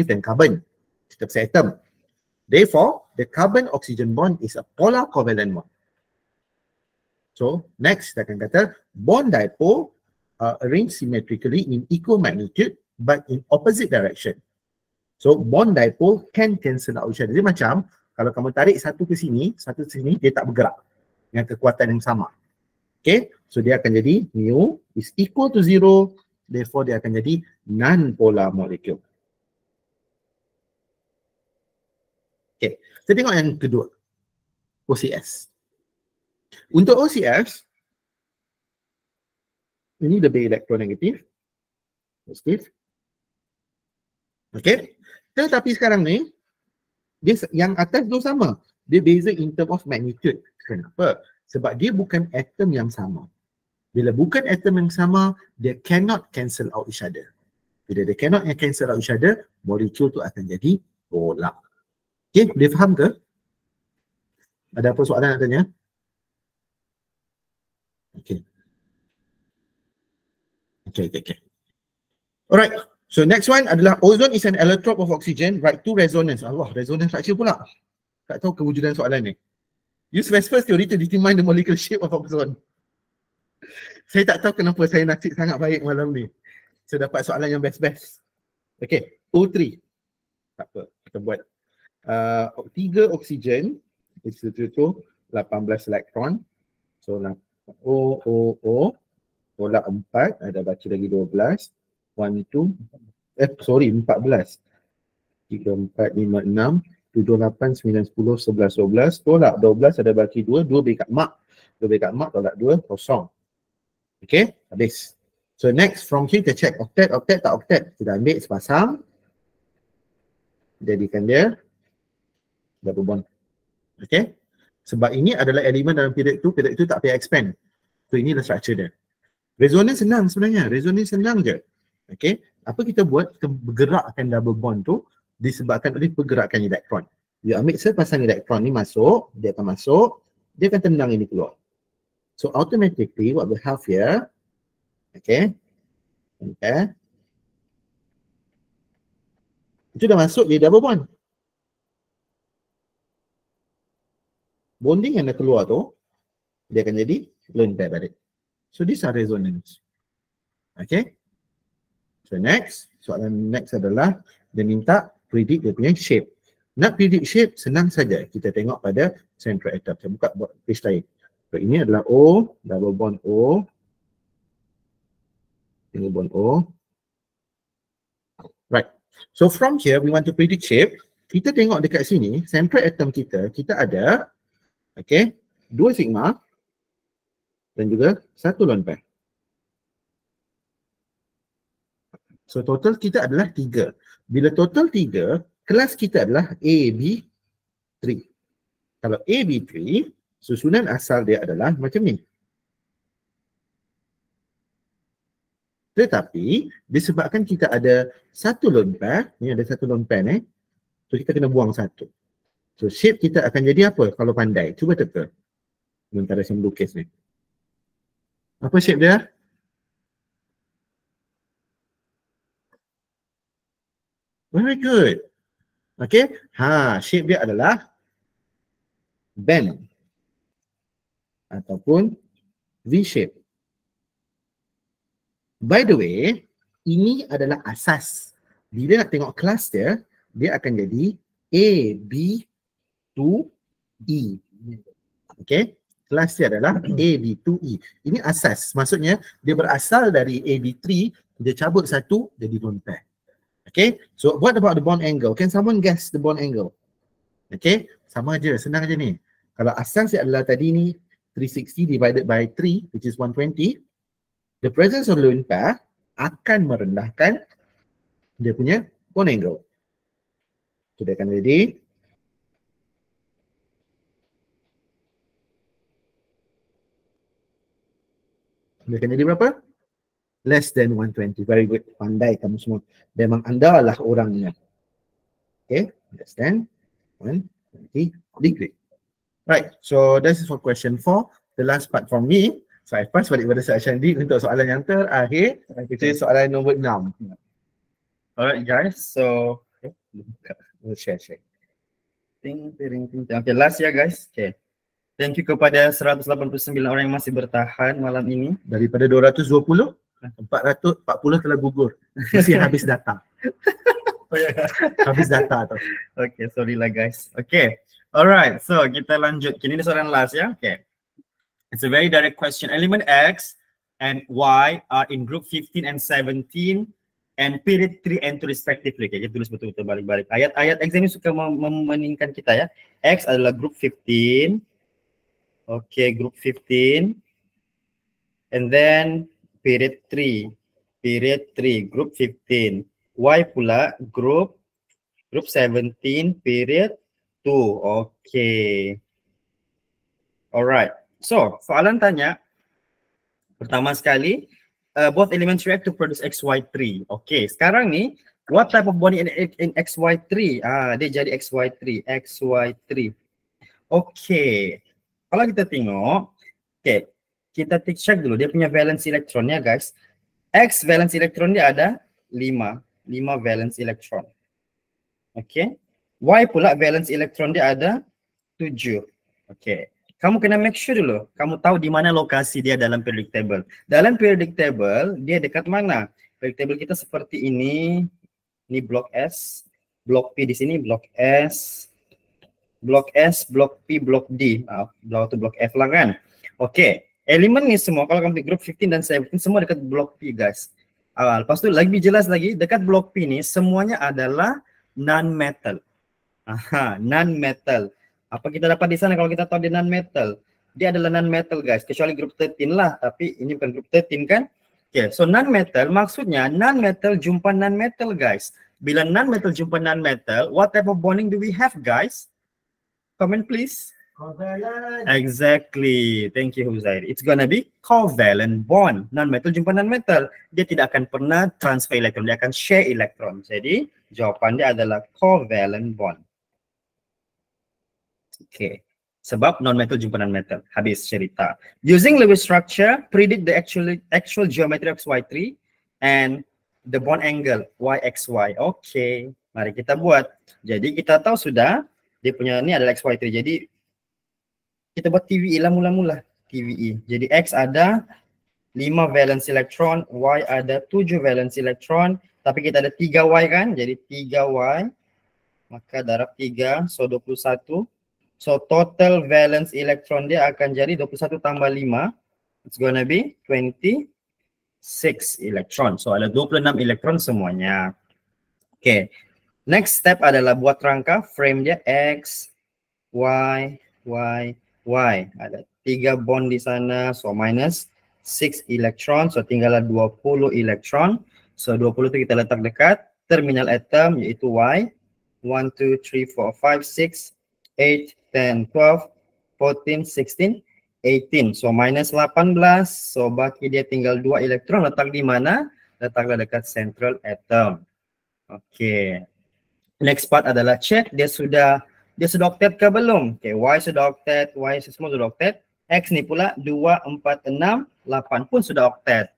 than carbon. Kita pasal atom. Therefore, the carbon-oxygen bond is a polar covalent bond. So, next kita akan kata bond dipole arranged symmetrically in equal magnitude but in opposite direction. So, bond dipole can cancel out each other. Dia macam kalau kamu tarik satu ke sini, dia tak bergerak dengan kekuatan yang sama. Okay, so dia akan jadi mu is equal to 0, therefore dia akan jadi non-polar molecule. Okay, kita tengok yang kedua, OCS. Untuk OCS, ini lebih elektronegatif, positif. Okay, tetapi sekarang ni, dia yang atas tu sama, dia beza in term of magnitude. Kenapa? Sebab dia bukan atom yang sama. Bila bukan atom yang sama, dia cannot cancel out each other. Bila dia cannot cancel out each other, molecule tu akan jadi polar. Okay, boleh faham ke? Ada apa soalan nak tanya? Okay. Okay. Alright, so next one adalah ozone is an allotrope of oxygen, right to resonance. Allah, resonance structure pula. Tak tahu kewujudan soalan ni. Use Vesper's theory to determine the molecular shape of ozone. Saya tak tahu kenapa saya nasib sangat baik malam ni. Saya dapat soalan yang best-best. Okay, O3. Tak apa, kita buat. 3 oksigen, itu 18 elektron. So, O, tolak 4, ada baca lagi 12. 14. 3, 4, 5, 6. 7, 8, 9, 10, 11, 12. Tolak 12 ada baki 2. 2 beri kat mak. 2 beri kat mak tolak 2. Kosong. Okay. Habis. So next from here kita check octet. Octet tak octet. Kita ambil sepasang. jadikan dia double bond. Okay. Sebab ini adalah elemen dalam period tu tak payah expand. So inilah structure dia. Resonance senang sebenarnya. Resonance senang je. Okay. Apa kita buat? Kita bergerakkan double bond tu disebabkan oleh pergerakan elektron. You ambil sepasang elektron ni masuk, dia akan masuk, dia akan tendang ini keluar. So automatically what we have here, okay. Itu dah masuk jadi double bond. Bonding yang dah keluar tu, dia akan jadi lone pair balik. So these are resonance. Okay. So next, soalan next adalah dia minta predict dia punya shape. Nak predict shape senang saja. Kita tengok pada central atom. Saya buka page lain. So ini adalah O, double bond O. Double bond O. Right. So from here we want to predict shape. Kita tengok dekat sini, central atom kita ada okay, 2 sigma dan juga 1 lone pair. So total kita adalah 3. Bila total 3, kelas kita adalah AB3. Kalau AB3, susunan asal dia adalah macam ni. Tetapi disebabkan kita ada 1 lone pair, ni ada 1 lone pair ni, so kita kena buang 1. So shape kita akan jadi apa kalau pandai? Cuba teka. Sementara saya melukis ni. Apa shape dia? Very good. Okay. Shape dia adalah bend. Ataupun V-shape. By the way, ini adalah asas. Bila nak tengok kelas dia, dia akan jadi A, B, 2E. Okay. Kelas dia adalah AB2E. Ini asas. Maksudnya dia berasal dari AB3, dia cabut 1 jadi lone pair. Okay. So what about the bond angle? Can someone guess the bond angle? Okay. Sama je, senang je ni. Kalau asas dia adalah tadi ni 360 divided by 3 which is 120, the presence of lone pair akan merendahkan dia punya bond angle. So dia akan jadi berapa? Less than 120. Very good. Pandai kamu semua. Memang anda lah orangnya. Okay. Less than 120 degree. Right. So this is for question 4. The last part from me. So I pass balik pada Saat Syandi untuk soalan yang terakhir. Itu soalan nombor 6. Alright guys. So We'll share. Okay, last ya guys. Okay. Thank you kepada 189 orang yang masih bertahan malam ini. Daripada 220, 440 telah gugur. Mesti habis data. Habis data tu. Okay, sorry lah guys. Okay. Alright, so kita lanjut. Ini soalan last ya. Okay. It's a very direct question. Element X and Y are in group 15 and 17 and period 3 and 2 respectively. Okay, kita tulis betul-betul balik-balik. Ayat-ayat X ini suka memeningkan kita ya. X adalah group 15. Okay, group 15. And then period 3, group 15. Y pula group 17, period 2. Okay. Alright. So, soalan tanya, pertama sekali, both elements react to produce XY3. Okay, sekarang ni, what type of bonding in XY3? Dia jadi XY3. Okay. Kalau kita tengok, okay, kita check dulu dia punya valence elektronnya guys. X valence elektron dia ada 5 valence elektron. Okay. Y pula valence elektron dia ada 7. Okay. Kamu kena make sure dulu, kamu tahu di mana lokasi dia dalam periodic table. Dalam periodic table, dia dekat mana? Periodic table kita seperti ini. Ini blok S, blok P di sini, blok S, blok P, blok D. Blok F lah kan. Okay. Elemen ni semua, kalau kamu group 15 dan 17, semua dekat blok P guys. Lepas tu lebih jelas lagi, dekat blok P ni semuanya adalah non-metal. Non-metal. Apa kita dapat di sana kalau kita tahu dia non-metal? Dia adalah non-metal guys, kecuali group 13 lah, tapi ini bukan group 13 kan? Okay, so non-metal maksudnya non-metal jumpa non-metal guys. Bila non-metal jumpa non-metal, what type of bonding do we have, guys? Comment please. Covalent. Exactly. Thank you, Huzair. It's gonna be covalent bond. Non-metal jumpa non-metal. Dia tidak akan pernah transfer elektron. Dia akan share elektron. Jadi, jawapan dia adalah covalent bond. Okay. Sebab non-metal jumpa non-metal. Habis cerita. Using Lewis structure, predict the actual geometry of XY3 and the bond angle YXY. Okay. Mari kita buat. Jadi, kita tahu sudah dia punya ni adalah XY3. Jadi, kita buat TVE lah mula-mula. TVE. Jadi X ada 5 valence elektron, Y ada 7 valence elektron, tapi kita ada 3Y kan? Jadi 3Y, maka darab 3, so 21. So total valence elektron dia akan jadi 21 tambah 5, it's gonna be 26 elektron. So ada 26 elektron semuanya. Okay. Next step adalah buat rangka, frame dia X, Y, Y, Y. Ada 3 bond di sana, so minus 6 elektron, so tinggallah 20 elektron. So 20 itu kita letak dekat terminal atom yaitu Y. 1, 2, 3, 4, 5, 6, 8, 10, 12, 14, 16, 18. So minus 18, so baki dia tinggal 2 elektron, letak di mana? Letaklah dekat central atom. Okay. Next part adalah check dia sudah octet ke belum? Okay, Y sudah octet, Y semua sudah octet. X ni pula 2, 4, 6, 8 pun sudah octet.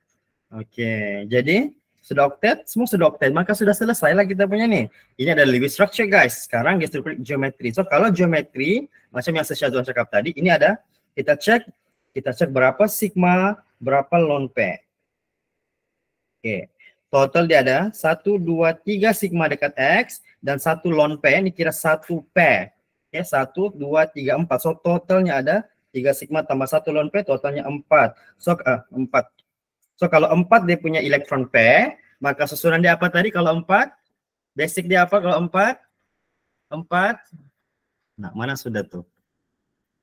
Okay, jadi sudah octet, semua sudah octet. Maka sudah selesai lah kita punya ni. Ini adalah Lewis structure guys. Sekarang kita geometri. So kalau geometri, macam yang Syazwan cakap tadi, ini ada, kita cek berapa sigma, berapa lone pair. Okay, total dia ada 1, 2, 3 sigma dekat X. Dan 1 lone pair, ini kira 1 pair. Okay, 1, 2, 3, 4. So totalnya ada 3 sigma tambah 1 lone pair, totalnya 4. So 4. So kalau 4 dia punya elektron pair, maka susunan dia apa tadi kalau 4? Basic dia apa kalau 4? 4. Nah, mana sudah tuh?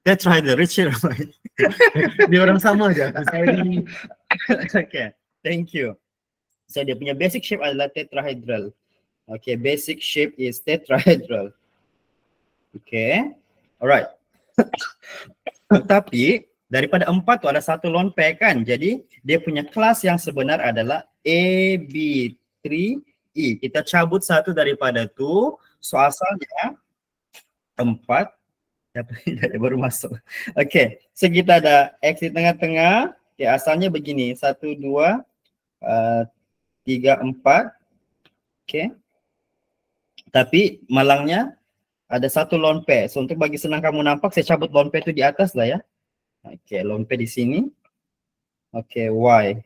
Tetrahedral, Richard. Dia orang sama aja. Okay, thank you. So dia punya basic shape adalah tetrahedral. Okay, basic shape is tetrahedral. Okay, alright. Tapi daripada 4 tu ada 1 lone pair kan. Jadi dia punya kelas yang sebenar adalah AB3E. Kita cabut 1 daripada tu. So asalnya 4. Baru masuk. Okay, so kita ada X di tengah-tengah. Okay, asalnya begini. 1, 2, 3, 4. Okay. Tapi malangnya ada 1 lone pair. So untuk bagi senang kamu nampak, saya cabut lone pair itu di atas lah ya. Okay, lone pair di sini. Okay, Y.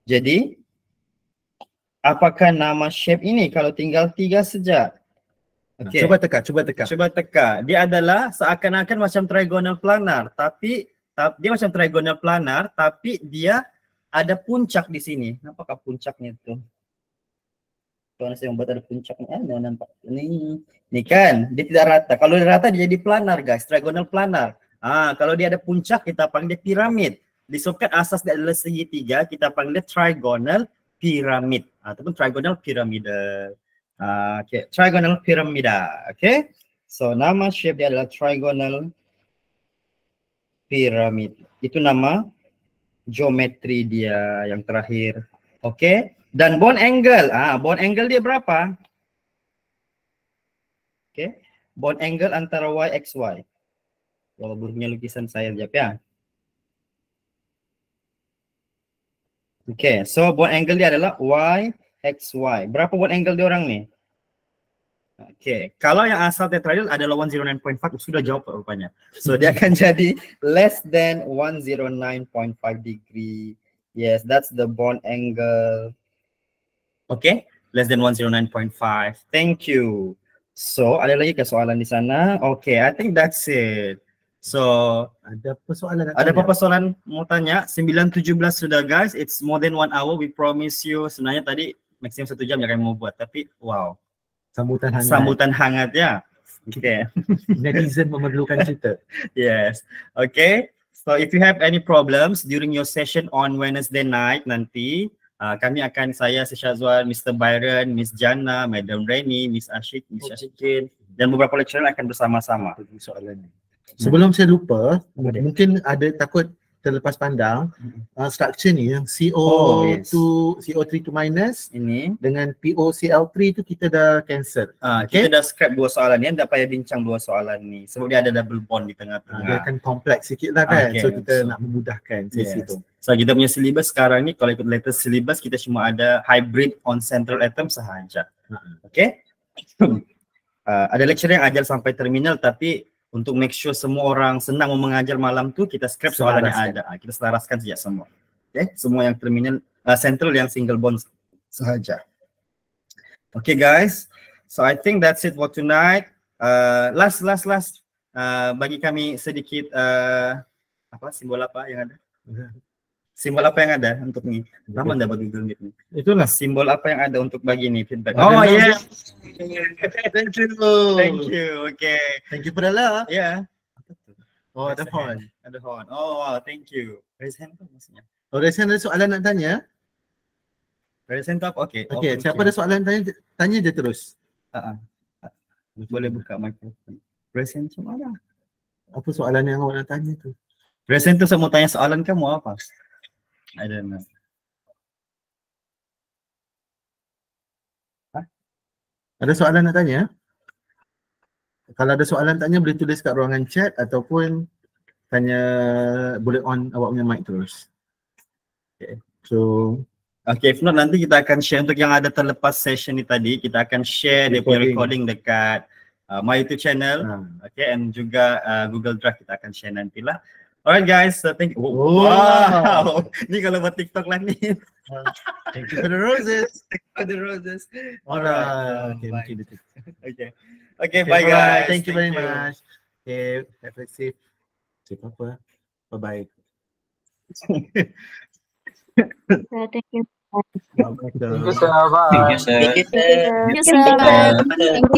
Jadi, apakah nama shape ini kalau tinggal 3 saja? Okay. Cuba teka. Dia adalah seakan-akan macam trigonal planar. Tapi dia macam trigonal planar, tapi dia ada puncak di sini. Nampakah puncaknya itu? Kalau saya membuat ada puncaknya, nampak ini kan dia tidak rata. Kalau dia rata dia jadi planar guys, trigonal planar. Kalau dia ada puncak kita panggil dia piramid. Disebabkan asas dia adalah segitiga, kita panggil dia trigonal piramid ataupun trigonal piramida. Okay, trigonal piramida. Okay, so nama shape dia adalah trigonal piramid. Itu nama geometri dia yang terakhir. Okay. Dan bond angle, bond angle dia berapa? Okay, bond angle antara Y, X, Y. Kalau buruknya lukisan saya sekejap ya. Okay, so bond angle dia adalah Y, X, Y. Berapa bond angle dia orang ni? Okay, kalau yang asal tetrahedral adalah 109.5, sudah jawab rupanya. So dia akan jadi less than 109.5 degree. Yes, that's the bond angle. Okay, less than 109.5. Thank you. So, ada lagi ke soalan di sana? Okay, I think that's it. So, ada apa persoalan mau tanya? 9:17 sudah guys. It's more than 1 hour. We promise you. Sebenarnya tadi maksimum 1 jam yang kami mau buat. Tapi wow. Sambutan hangat ya. Okay. Netizen memerlukan kita. Yes. Okay. So, if you have any problems during your session on Wednesday night nanti, Saya, Syazwan, Mr. Byron, Miss Jana, Madam Reni, Miss Ashik, Miss Ashikin dan beberapa lecturer akan bersama-sama. Sebelum saya lupa, mungkin ada takut terlepas pandang, structure ni yang CO2, CO3 to minus Ini dengan POCl3 tu kita dah cancel. kita dah scrap 2 soalan ni, dah payah bincang 2 soalan ni sebab dia ada double bond di Dia tengah-tengah. akan kompleks sikit lah kan. Okay. So kita nak memudahkan sesi tu. So kita punya syllabus sekarang ni, kalau ikut latest syllabus, kita cuma ada hybrid on central atom sahaja. Okay. Ada lecturer yang ajar sampai terminal, tapi untuk make sure semua orang senang mengajar malam tu, kita scrap soalan yang ada. Kita selaraskan sejak semua. Okay, semua yang terminal, central yang single bond sahaja. Okay guys, so I think that's it for tonight. Last, bagi kami sedikit simbol apa yang ada? Simbol apa yang ada untuk ni? Lama dah bagi Google Meet ni. Itulah. Simbol apa yang ada untuk bagi ni feedback? Oh, yeah. Thank you. Thank you. Okay. Thank you for the love. Yeah. Oh, ada horn. Ada horn. Oh, wow, thank you. Raise hand tu maksudnya. Oh, Reza ada soalan nak tanya? Raise hand tu apa? Okay. Okay, siapa ada soalan tanya je terus. Boleh buka mikrofon. Raise hand tu mana? Apa soalan yang awak nak tanya tu? Raise hand tu saya mau tanya soalan kamu apa? I don't know. Ada soalan nak tanya? Kalau ada soalan tanya boleh tulis kat ruangan chat ataupun tanya, boleh on awak punya mic terus. Okay. So if not nanti kita akan share untuk yang ada terlepas session ni tadi, kita akan share dia punya recording dekat my YouTube channel. Okay, and juga Google Drive kita akan share nantilah. Alright guys, so thank you. Wow. Ni kalau buat TikTok lah ni. Thank you for the roses. Thank you for the roses. Alright. Okay. Okay, bye guys. Thank you very much. Okay, have a safe. Safe apa? Bye bye. Thank you. Assalamualaikum. Thank you, sir. Bye. Thank you, sir. Thank you.